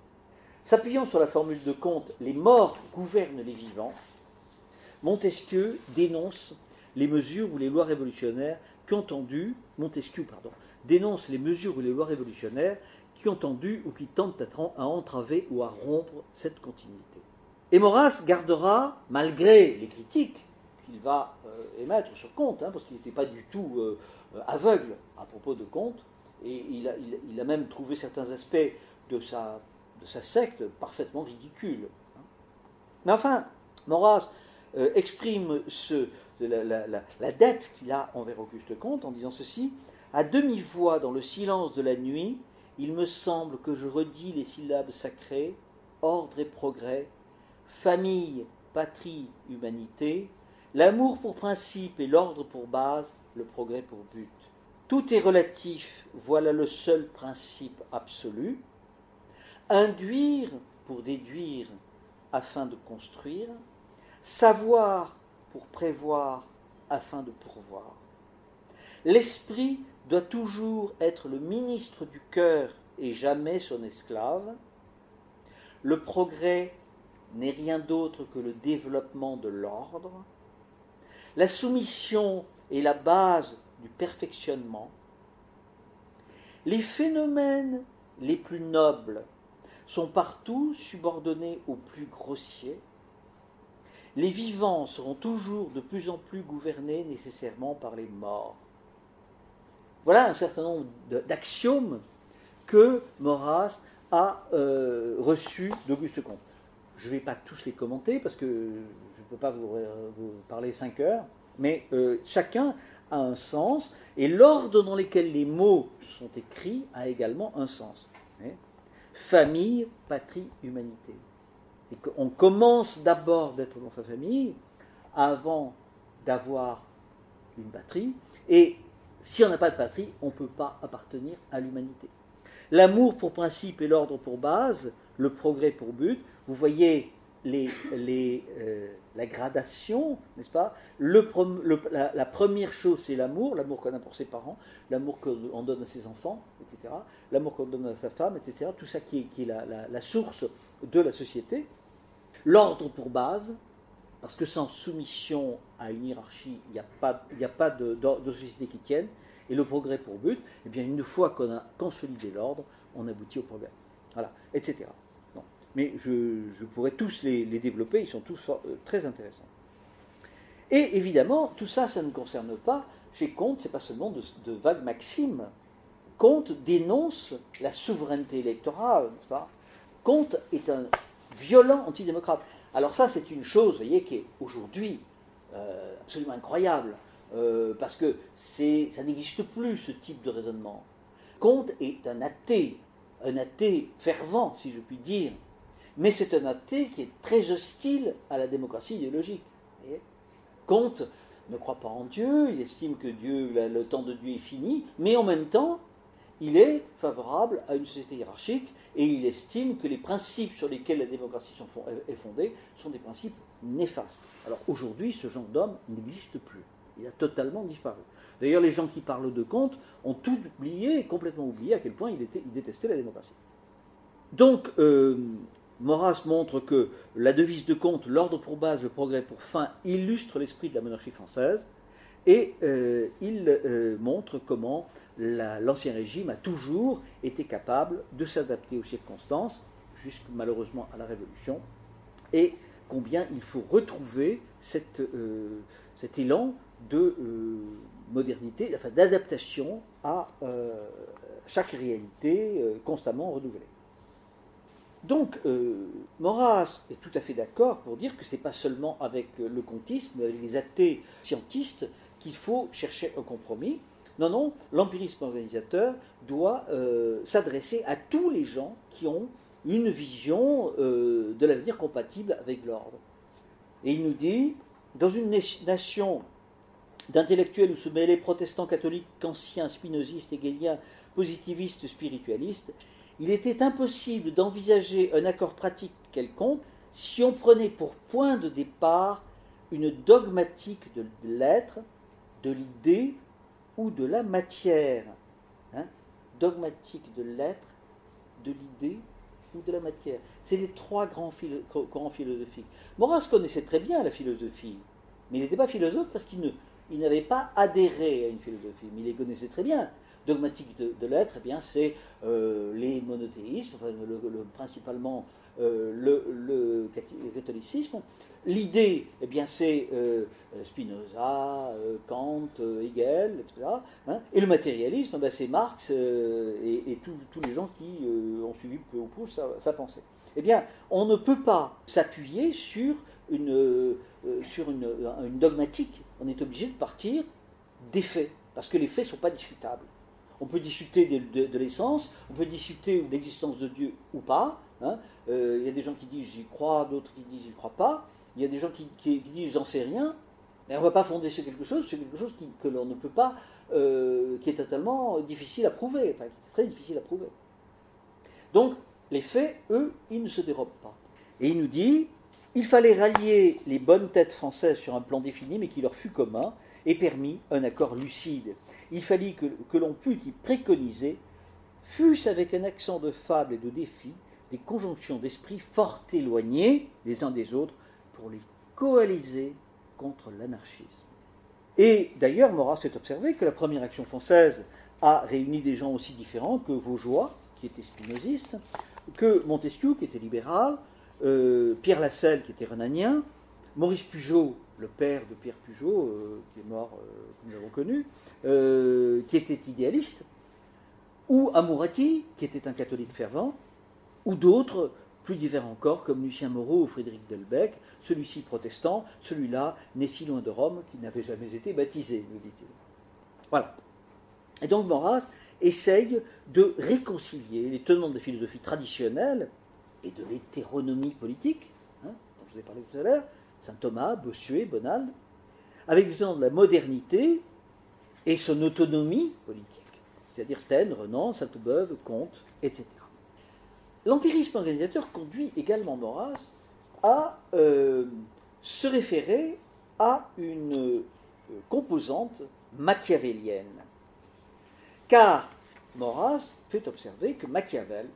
S'appuyant sur la formule de Comte « Les morts gouvernent les vivants », Montesquieu dénonce les mesures ou les lois révolutionnaires qui ont tendu, dénonce les mesures ou les lois révolutionnaires qui ont tendu ou qui tentent à entraver ou à rompre cette continuité. Et Maurras gardera, malgré les critiques qu'il va émettre sur Comte, parce qu'il n'était pas du tout aveugle à propos de Comte, et il a même trouvé certains aspects de sa secte parfaitement ridicules. Mais enfin, Maurras exprime la dette qu'il a envers Auguste Comte en disant ceci: « À demi-voix dans le silence de la nuit, il me semble que je redis les syllabes sacrées, ordre et progrès, famille, patrie, humanité, l'amour pour principe et l'ordre pour base, le progrès pour but. Tout est relatif, voilà le seul principe absolu. Induire pour déduire afin de construire, savoir pour prévoir afin de pourvoir. L'esprit doit toujours être le ministre du cœur et jamais son esclave. Le progrès n'est rien d'autre que le développement de l'ordre. La soumission est la base du perfectionnement. Les phénomènes les plus nobles sont partout subordonnés aux plus grossiers. Les vivants seront toujours de plus en plus gouvernés nécessairement par les morts. » Voilà un certain nombre d'axiomes que Maurras a reçus d'Auguste Comte. Je ne vais pas tous les commenter parce que je ne peux pas vous parler 5 heures, mais chacun a un sens, et l'ordre dans lequel les mots sont écrits a également un sens. Famille, patrie, humanité. On commence d'abord d'être dans sa famille avant d'avoir une patrie, et si on n'a pas de patrie, on ne peut pas appartenir à l'humanité. L'amour pour principe et l'ordre pour base, le progrès pour but, vous voyez la gradation, n'est-ce pas? La première chose, c'est l'amour qu'on a pour ses parents, l'amour qu'on donne à ses enfants, etc., l'amour qu'on donne à sa femme, etc., tout ça qui est la source de la société. L'ordre pour base, parce que sans soumission à une hiérarchie, il n'y a pas de société qui tienne, et le progrès pour but, eh bien, une fois qu'on a consolidé l'ordre, on aboutit au progrès. Voilà, etc. Non. Mais je pourrais tous les développer, ils sont tous très intéressants. Et évidemment, tout ça, ça ne concerne pas, chez Comte, ce n'est pas seulement de vagues maximes. Comte dénonce la souveraineté électorale, n'est-ce pas? Comte est un violent antidémocrate. Alors ça, c'est une chose, vous voyez, qui est aujourd'hui absolument incroyable, parce que ça n'existe plus, ce type de raisonnement. Comte est un athée fervent, si je puis dire, mais c'est un athée qui est très hostile à la démocratie idéologique. Vous voyez, Comte ne croit pas en Dieu, il estime que le temps de Dieu est fini, mais en même temps, il est favorable à une société hiérarchique et il estime que les principes sur lesquels la démocratie est fondée sont des principes néfastes. Alors aujourd'hui, ce genre d'homme n'existe plus. Il a totalement disparu. D'ailleurs, les gens qui parlent de Comte ont tout oublié, complètement oublié à quel point il détestait la démocratie. Donc, Maurras montre que la devise de Comte, l'ordre pour base, le progrès pour fin, illustre l'esprit de la monarchie française, et il montre comment l'Ancien Régime a toujours été capable de s'adapter aux circonstances, jusque malheureusement à la Révolution, et combien il faut retrouver cet élan de modernité, enfin d'adaptation à chaque réalité constamment renouvelée. Donc, Maurras est tout à fait d'accord pour dire que ce n'est pas seulement avec le comtisme, mais avec les athées scientistes qu'il faut chercher un compromis. Non, l'empirisme organisateur doit s'adresser à tous les gens qui ont une vision de l'avenir compatible avec l'ordre. Et il nous dit, dans une nation d'intellectuels où se mêlaient protestants, catholiques, kantiens, spinozistes, hegéliens, positivistes, spiritualistes, il était impossible d'envisager un accord pratique quelconque si on prenait pour point de départ une dogmatique de l'être, de l'idée ou de la matière. Dogmatique de l'être, de l'idée ou de la matière. C'est les trois grands courants philosophiques. Maurras connaissait très bien la philosophie, mais il n'était pas philosophe parce qu'il n'avait pas adhéré à une philosophie, mais il les connaissait très bien. Dogmatique de l'être, eh bien, c'est les monothéismes, enfin, principalement le catholicisme. L'idée, eh bien, c'est Spinoza, Kant, Hegel, etc. Et le matérialisme, ben, c'est Marx et tous les gens qui ont suivi peu ou prou sa pensée. Eh bien, on ne peut pas s'appuyer sur une dogmatique. On est obligé de partir des faits, parce que les faits ne sont pas discutables. On peut discuter de l'essence, on peut discuter de l'existence de Dieu ou pas. Il y a des gens qui disent j'y crois, d'autres qui disent j'y crois pas. Il y a des gens qui disent j'en sais rien. Mais on ne va pas fonder sur quelque chose que l'on ne peut pas, qui est totalement difficile à prouver, enfin qui est très difficile à prouver. Donc les faits, eux, ils ne se dérobent pas. Et il nous dit il fallait rallier les bonnes têtes françaises sur un plan défini, mais qui leur fût commun et permis un accord lucide. Il fallut que l'on pût y préconiser, fût-ce avec un accent de fable et de défi, des conjonctions d'esprit fort éloignées les uns des autres pour les coaliser contre l'anarchisme. Et d'ailleurs, Maurras fait observer que la première action française a réuni des gens aussi différents que Vaugeois, qui était spinoziste, que Montesquieu, qui était libéral, Pierre Lasselle, qui était renanien, Maurice Pugeot, le père de Pierre Pugeot, qui est mort, comme nous l'avons connu, qui était idéaliste, ou Amourati, qui était un catholique fervent, ou d'autres, plus divers encore, comme Lucien Moreau ou Frédéric Delbecq, celui-ci protestant, celui-là né si loin de Rome qu'il n'avait jamais été baptisé, nous dit-il. Voilà. Et donc Maurras essaye de réconcilier les tenants de philosophie traditionnelle et de l'hétéronomie politique, dont je vous ai parlé tout à l'heure, Saint Thomas, Bossuet, Bonald, avec les tenants de la modernité et son autonomie politique, c'est-à-dire Taine, Renan, Sainte-Beuve, Comte, etc. L'empirisme organisateur conduit également Maurras à se référer à une composante machiavélienne. Car Maurras fait observer que Machiavel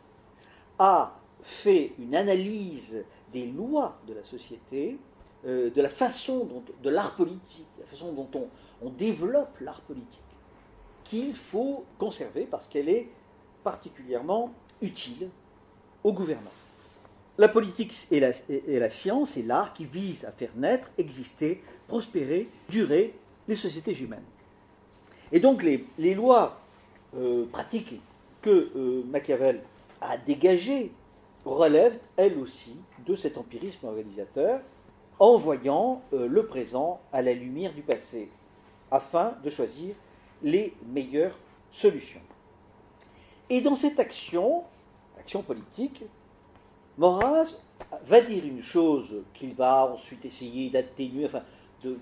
a fait une analyse des lois de la société, de la façon de l'art politique, de la façon dont on développe l'art politique, qu'il faut conserver parce qu'elle est particulièrement utile au gouvernement. La politique est la science et l'art qui visent à faire naître, exister, prospérer, durer les sociétés humaines. Et donc les lois pratiques que Machiavel a dégagées relève, elle aussi, de cet empirisme organisateur, en voyant le présent à la lumière du passé, afin de choisir les meilleures solutions. Et dans cette action politique, Maurras va dire une chose qu'il va ensuite essayer d'atténuer, enfin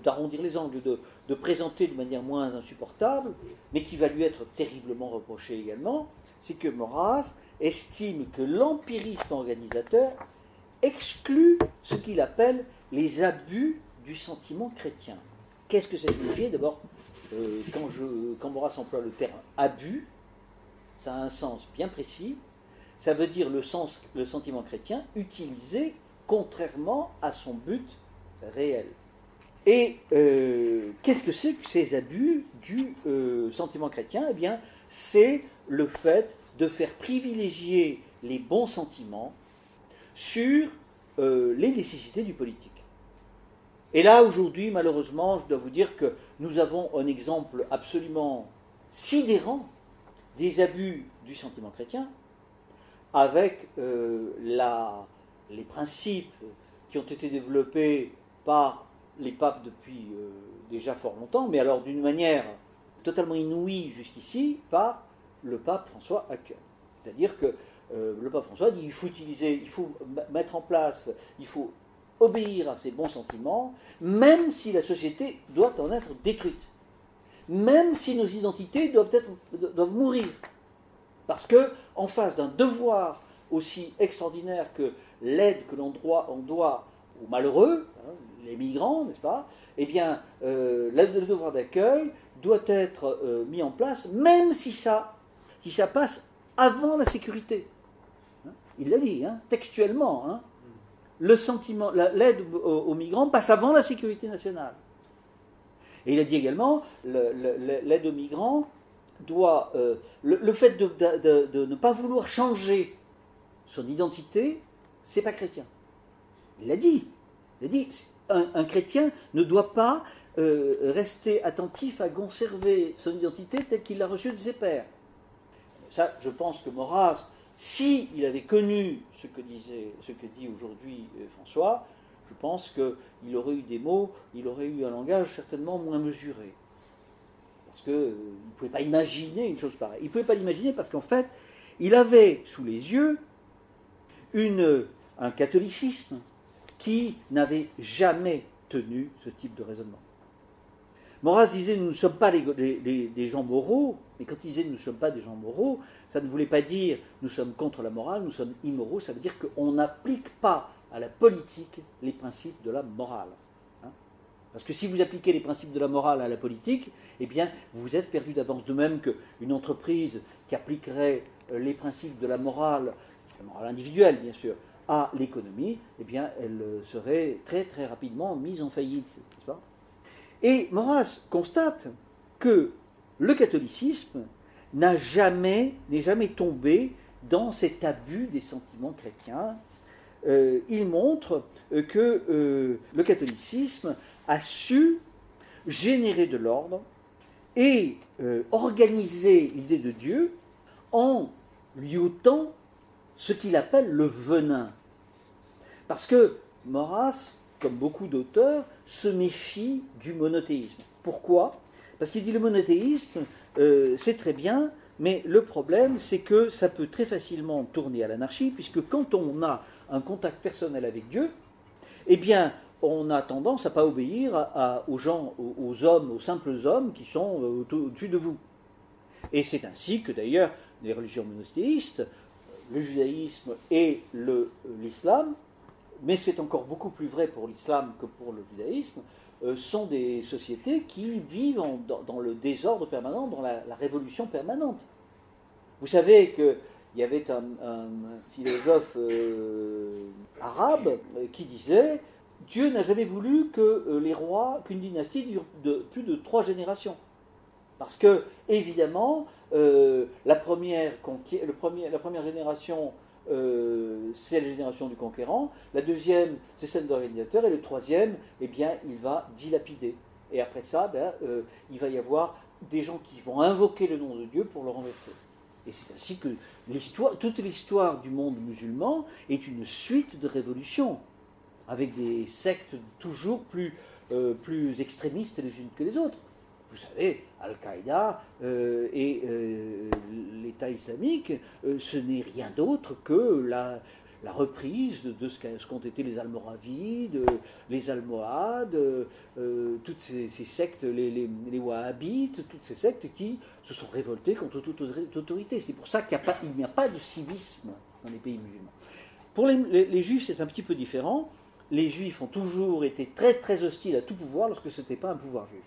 d'arrondir les angles, de présenter de manière moins insupportable, mais qui va lui être terriblement reprochée également, c'est que Maurras estime que l'empirisme organisateur exclut ce qu'il appelle les abus du sentiment chrétien. Qu'est-ce que ça signifie? D'abord, quand Maurras emploie le terme abus, ça a un sens bien précis. Ça veut dire le sentiment chrétien utilisé contrairement à son but réel. Et qu'est-ce que c'est que ces abus du sentiment chrétien? Eh bien, c'est le fait de faire privilégier les bons sentiments sur les nécessités du politique. Et là, aujourd'hui, malheureusement, je dois vous dire que nous avons un exemple absolument sidérant des abus du sentiment chrétien, avec les principes qui ont été développés par les papes depuis déjà fort longtemps, mais alors d'une manière totalement inouïe jusqu'ici, par le pape François actuel. C'est-à-dire que le pape François dit il faut mettre en place, il faut obéir à ses bons sentiments, même si la société doit en être détruite, même si nos identités doivent mourir. Parce que, en face d'un devoir aussi extraordinaire que l'aide que l'on doit aux malheureux, hein, les migrants, n'est-ce pas? Eh bien, le devoir d'accueil doit être mis en place, même si ça passe avant la sécurité. Hein, il l'a dit, hein, textuellement. Hein, l'aide aux migrants passe avant la sécurité nationale. Et il a dit également, l'aide aux migrants doit, le fait de ne pas vouloir changer son identité, c'est pas chrétien. Il l'a dit. Un chrétien ne doit pas rester attentif à conserver son identité telle qu'il l'a reçue de ses pères. Ça, je pense que Maurras, s'il avait connu ce que dit aujourd'hui François, je pense qu'il aurait eu des mots, il aurait eu un langage certainement moins mesuré. Parce qu'il ne pouvait pas imaginer une chose pareille. Il ne pouvait pas l'imaginer parce qu'en fait, il avait sous les yeux un catholicisme qui n'avait jamais tenu ce type de raisonnement. Maurras disait nous ne sommes pas des gens moraux, mais quand il disait nous ne sommes pas des gens moraux, ça ne voulait pas dire nous sommes contre la morale, nous sommes immoraux, ça veut dire qu'on n'applique pas à la politique les principes de la morale. Parce que si vous appliquez les principes de la morale à la politique, eh bien, vous êtes perdu d'avance. De même qu'une entreprise qui appliquerait les principes de la morale individuelle, bien sûr, à l'économie, eh bien, elle serait très, très rapidement mise en faillite. N'est-ce pas ? Et Maurras constate que le catholicisme n'est jamais tombé dans cet abus des sentiments chrétiens. Il montre que le catholicisme a su générer de l'ordre et organiser l'idée de Dieu en lui ôtant ce qu'il appelle le venin. Parce que Maurras, comme beaucoup d'auteurs, se méfie du monothéisme. Pourquoi ? Parce qu'il dit le monothéisme, c'est très bien, mais le problème, c'est que ça peut très facilement tourner à l'anarchie, puisque quand on a un contact personnel avec Dieu, eh bien, on a tendance à ne pas obéir aux gens, aux hommes, aux simples hommes qui sont au-dessus de vous. Et c'est ainsi que d'ailleurs les religions monothéistes, le judaïsme et l'islam, mais c'est encore beaucoup plus vrai pour l'islam que pour le judaïsme, sont des sociétés qui vivent dans le désordre permanent, dans la révolution permanente. Vous savez qu'il y avait un philosophe arabe qui disait « Dieu n'a jamais voulu que les rois, qu'une dynastie dure plus de 3 générations. » Parce que, évidemment, la première génération, c'est la génération du conquérant, la deuxième, c'est celle de l'organisateur, et le troisième, eh bien, il va dilapider. Et après ça, il va y avoir des gens qui vont invoquer le nom de Dieu pour le renverser. Et c'est ainsi que toute l'histoire du monde musulman est une suite de révolutions, avec des sectes toujours plus extrémistes les unes que les autres. Vous savez, Al-Qaïda et l'État islamique, ce n'est rien d'autre que la reprise de ce qu'ont été les Almoravides, les Almohades, toutes ces sectes, les Wahhabites, toutes ces sectes qui se sont révoltées contre toute autorité. C'est pour ça qu'il n'y a pas de civisme dans les pays musulmans. Pour les Juifs, c'est un petit peu différent. Les Juifs ont toujours été très très hostiles à tout pouvoir lorsque ce n'était pas un pouvoir juif.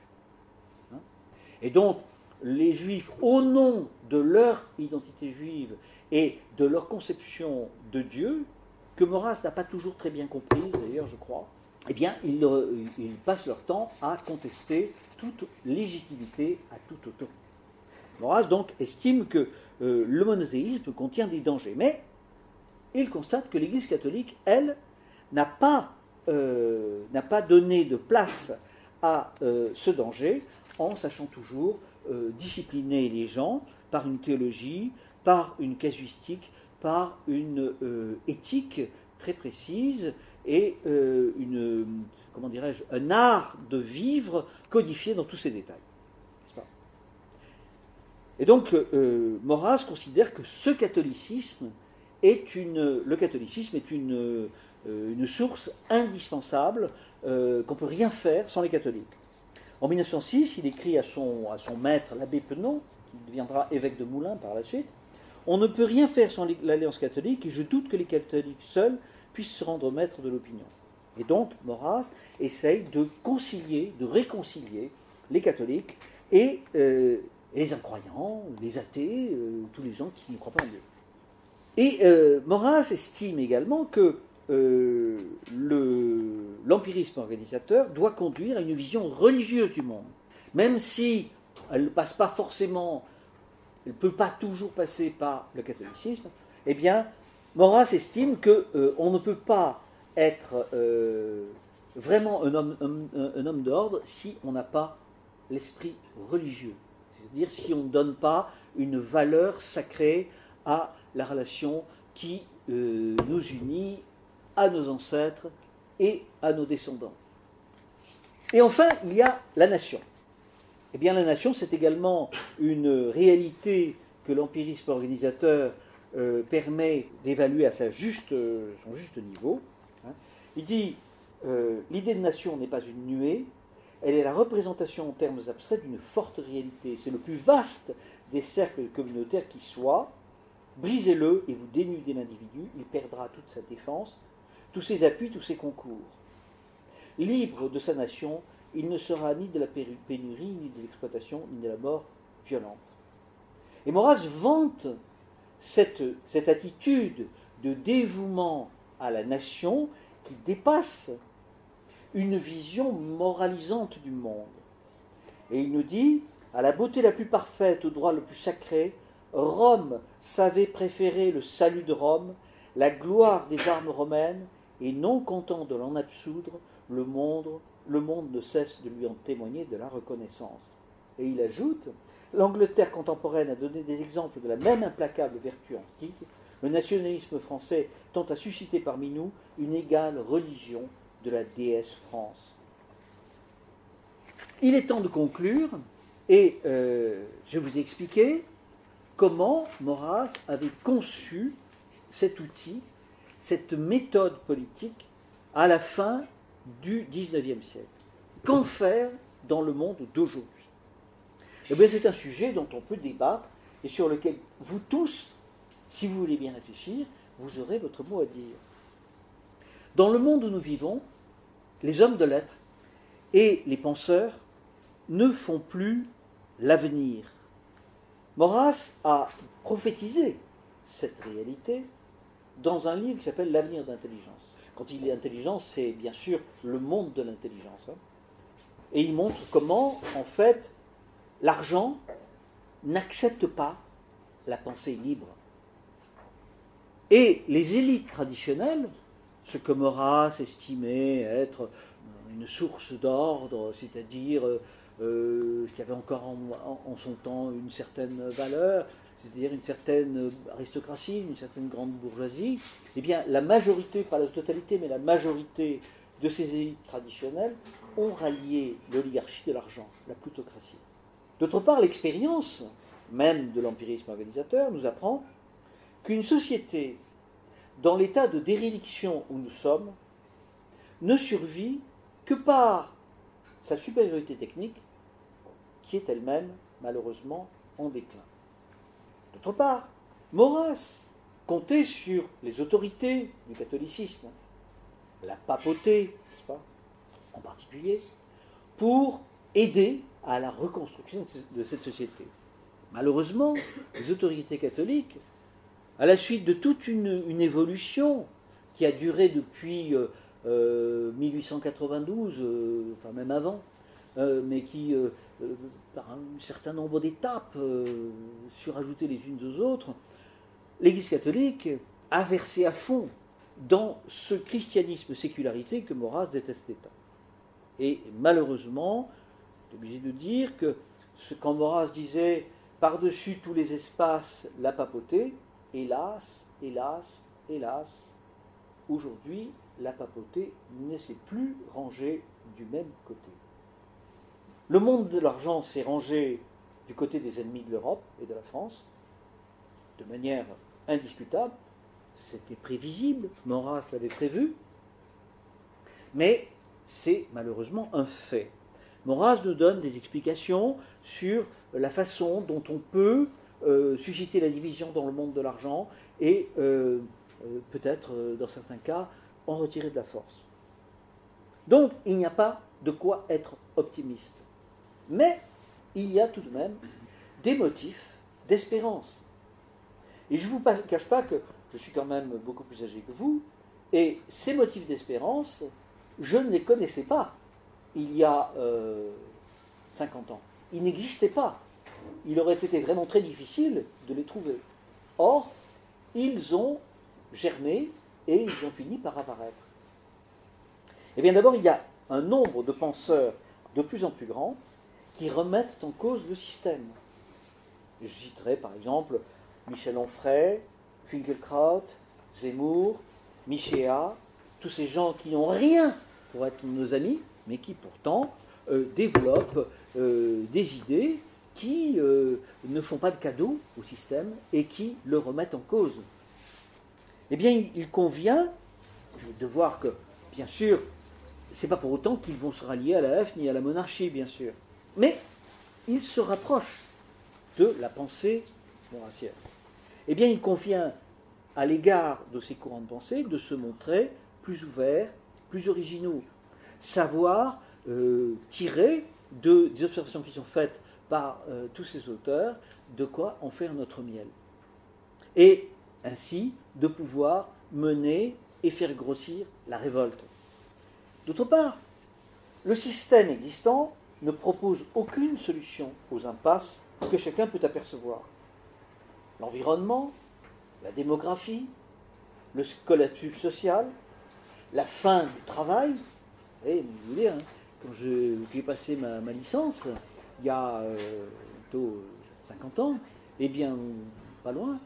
Et donc, les Juifs, au nom de leur identité juive et de leur conception de Dieu, que Maurras n'a pas toujours très bien comprise, d'ailleurs, je crois, eh bien, ils passent leur temps à contester toute légitimité à toute autorité. Maurras, donc, estime que le monothéisme contient des dangers, mais il constate que l'Église catholique, elle, n'a pas donné de place à ce danger, en sachant toujours discipliner les gens par une théologie, par une casuistique, par une éthique très précise et un art de vivre codifié dans tous ses détails. N'est-ce pas ? Et donc, Maurras considère que le catholicisme est une source indispensable, qu'on ne peut rien faire sans les catholiques. En 1906, il écrit à son maître, l'abbé Penon, qui deviendra évêque de Moulins par la suite, « On ne peut rien faire sans l'Alliance catholique et je doute que les catholiques seuls puissent se rendre maîtres de l'opinion. » Et donc, Maurras essaye de réconcilier les catholiques et les incroyants, les athées, tous les gens qui ne croient pas en Dieu. Et Maurras estime également que l'empirisme organisateur doit conduire à une vision religieuse du monde. Même si elle ne passe pas forcément, elle ne peut pas toujours passer par le catholicisme, eh bien, Maurras estime qu'on ne peut pas être vraiment un homme d'ordre si on n'a pas l'esprit religieux. C'est-à-dire si on ne donne pas une valeur sacrée à la relation qui nous unit à nos ancêtres et à nos descendants. Et enfin, il y a la nation. Eh bien, la nation, c'est également une réalité que l'empirisme organisateur permet d'évaluer à son juste niveau. Il dit l'idée de nation n'est pas une nuée, elle est la représentation en termes abstraits d'une forte réalité. C'est le plus vaste des cercles communautaires qui soit. Brisez-le et vous dénudez l'individu, il perdra toute sa défense, tous ses appuis, tous ses concours. Libre de sa nation, il ne sera ni de la pénurie, ni de l'exploitation, ni de la mort violente. Et Maurras vante cette attitude de dévouement à la nation qui dépasse une vision moralisante du monde. Et il nous dit, à la beauté la plus parfaite, au droit le plus sacré, Rome savait préférer le salut de Rome, la gloire des armes romaines, et non content de l'en absoudre, le monde ne cesse de lui en témoigner de la reconnaissance. Et il ajoute, l'Angleterre contemporaine a donné des exemples de la même implacable vertu antique, le nationalisme français tend à susciter parmi nous une égale religion de la déesse France. Il est temps de conclure, et je vous ai expliqué comment Maurras avait conçu cet outil, cette méthode politique à la fin du XIXe siècle. Qu'en faire dans le monde d'aujourd'hui ? Eh bien, c'est un sujet dont on peut débattre et sur lequel vous tous, si vous voulez bien réfléchir, vous aurez votre mot à dire. Dans le monde où nous vivons, les hommes de lettres et les penseurs ne font plus l'avenir. Maurras a prophétisé cette réalité dans un livre qui s'appelle L'avenir d'intelligence. Quand il dit intelligence, c'est bien sûr le monde de l'intelligence. Et il montre comment, en fait, l'argent n'accepte pas la pensée libre. Et les élites traditionnelles, ce que Maurras estimait être une source d'ordre, c'est-à-dire ce qui avait encore en son temps une certaine valeur, c'est-à-dire une certaine aristocratie, une certaine grande bourgeoisie, eh bien la majorité, pas la totalité, mais la majorité de ces élites traditionnelles ont rallié l'oligarchie de l'argent, la plutocratie. D'autre part, l'expérience même de l'empirisme organisateur nous apprend qu'une société, dans l'état de déréliction où nous sommes, ne survit que par sa supériorité technique, qui est elle-même, malheureusement, en déclin. D'autre part, Maurras comptait sur les autorités du catholicisme, la papauté, n'est-ce pas, en particulier, pour aider à la reconstruction de cette société. Malheureusement, les autorités catholiques, à la suite de toute une évolution qui a duré depuis 1892, enfin même avant, mais qui, par un certain nombre d'étapes, surajoutées les unes aux autres, l'Église catholique a versé à fond dans ce christianisme sécularisé que Maurras détestait tant. Et malheureusement, je suis obligé de dire que quand Maurras disait « par-dessus tous les espaces, la papauté », hélas, hélas, hélas, aujourd'hui, la papauté ne s'est plus rangée du même côté. Le monde de l'argent s'est rangé du côté des ennemis de l'Europe et de la France, de manière indiscutable. C'était prévisible, Maurras l'avait prévu, mais c'est malheureusement un fait. Maurras nous donne des explications sur la façon dont on peut susciter la division dans le monde de l'argent et peut-être, dans certains cas, en retirer de la force. Donc, il n'y a pas de quoi être optimiste. Mais il y a tout de même des motifs d'espérance. Et je ne vous cache pas que je suis quand même beaucoup plus âgé que vous, et ces motifs d'espérance, je ne les connaissais pas il y a 50 ans. Ils n'existaient pas. Il aurait été vraiment très difficile de les trouver. Or, ils ont germé et ils ont fini par apparaître. Eh bien, d'abord, il y a un nombre de penseurs de plus en plus grand qui remettent en cause le système. Je citerai par exemple Michel Onfray, Finkielkraut, Zemmour, Michéa, tous ces gens qui n'ont rien pour être nos amis, mais qui pourtant développent des idées qui ne font pas de cadeau au système et qui le remettent en cause. Eh bien, il convient de voir que, bien sûr, ce n'est pas pour autant qu'ils vont se rallier à la F ni à la monarchie, bien sûr. Mais ils se rapprochent de la pensée maurassienne. Eh bien, il convient, à l'égard de ces courants de pensée, de se montrer plus ouverts, plus originaux. Savoir tirer des observations qui sont faites par tous ces auteurs, de quoi en faire notre miel. Et ainsi, de pouvoir mener et faire grossir la révolte. D'autre part, le système existant ne propose aucune solution aux impasses que chacun peut apercevoir. L'environnement, la démographie, le scolarité social, la fin du travail. Et vous voulez, quand j'ai passé ma licence, il y a bientôt 50 ans, eh bien, pas loin,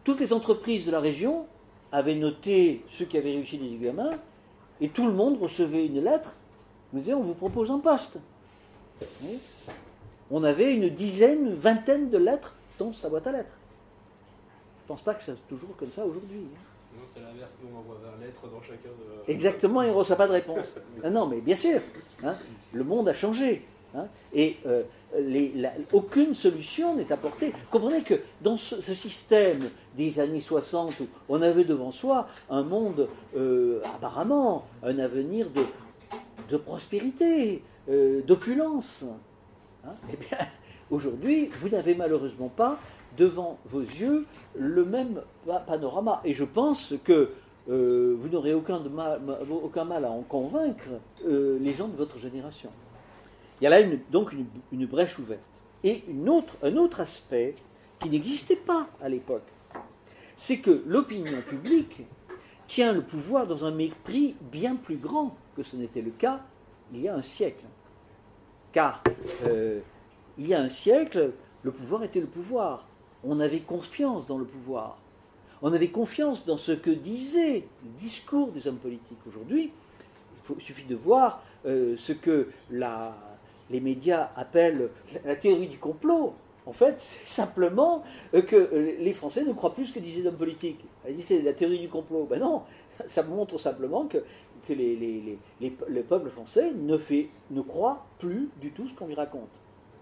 toutes les entreprises de la région avaient noté ceux qui avaient réussi les examens, et tout le monde recevait une lettre, nous disait on vous propose un poste. Oui. On avait une dizaine, une vingtaine de lettres dans sa boîte à lettres. Je ne pense pas que c'est toujours comme ça aujourd'hui. Non, c'est l'inverse, nous on envoie 20 lettres dans chacun de... Exactement, et on ne reçoit pas de réponse. Non, mais bien sûr, le monde a changé. Et aucune solution n'est apportée. Comprenez que dans ce système des années 60, où on avait devant soi un monde, apparemment, un avenir de prospérité, d'opulence, eh bien, aujourd'hui, vous n'avez malheureusement pas devant vos yeux le même panorama. Et je pense que vous n'aurez aucun mal à en convaincre les gens de votre génération. Il y a là donc une brèche ouverte. Et un autre aspect qui n'existait pas à l'époque, c'est que l'opinion publique tient le pouvoir dans un mépris bien plus grand que ce n'était le cas il y a un siècle. Car il y a un siècle, le pouvoir était le pouvoir. on avait confiance dans le pouvoir. On avait confiance dans ce que disait le discours des hommes politiques. Aujourd'hui, il suffit de voir ce que les médias appellent la théorie du complot. En fait, c'est simplement que les Français ne croient plus ce que disaient les hommes politiques. Ils disent c'est la théorie du complot. Ben non, ça montre simplement que le peuple français ne croit plus du tout ce qu'on lui raconte.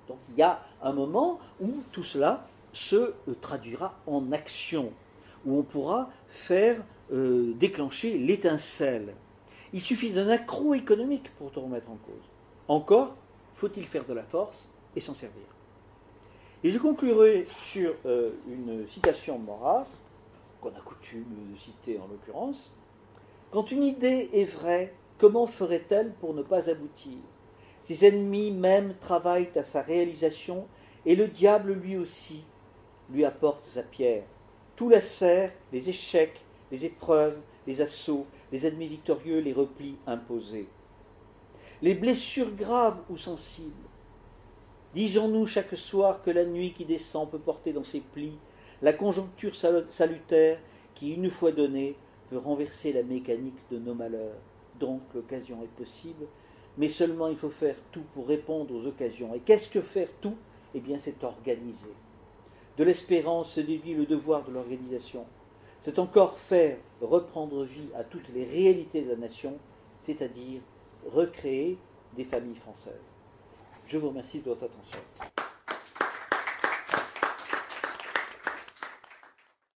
Donc il y a un moment où tout cela se traduira en action, où on pourra faire déclencher l'étincelle. Il suffit d'un accroc économique pour te remettre en cause. Encore, faut-il faire de la force et s'en servir. Et je conclurai sur une citation de Maurras, qu'on a coutume de citer en l'occurrence. « Quand une idée est vraie, comment ferait-elle pour ne pas aboutir ? Ses ennemis même travaillent à sa réalisation, et le diable lui aussi lui apporte sa pierre. Tout lacère, les échecs, les épreuves, les assauts, les ennemis victorieux, les replis imposés. Les blessures graves ou sensibles. Disons-nous chaque soir que la nuit qui descend peut porter dans ses plis la conjoncture salutaire qui, une fois donnée, peut renverser la mécanique de nos malheurs. Donc l'occasion est possible, mais seulement il faut faire tout pour répondre aux occasions. Et qu'est-ce que faire tout ? Eh bien, c'est organiser. De l'espérance se déduit le devoir de l'organisation. C'est encore faire reprendre vie à toutes les réalités de la nation, c'est-à-dire recréer des familles françaises. Je vous remercie de votre attention.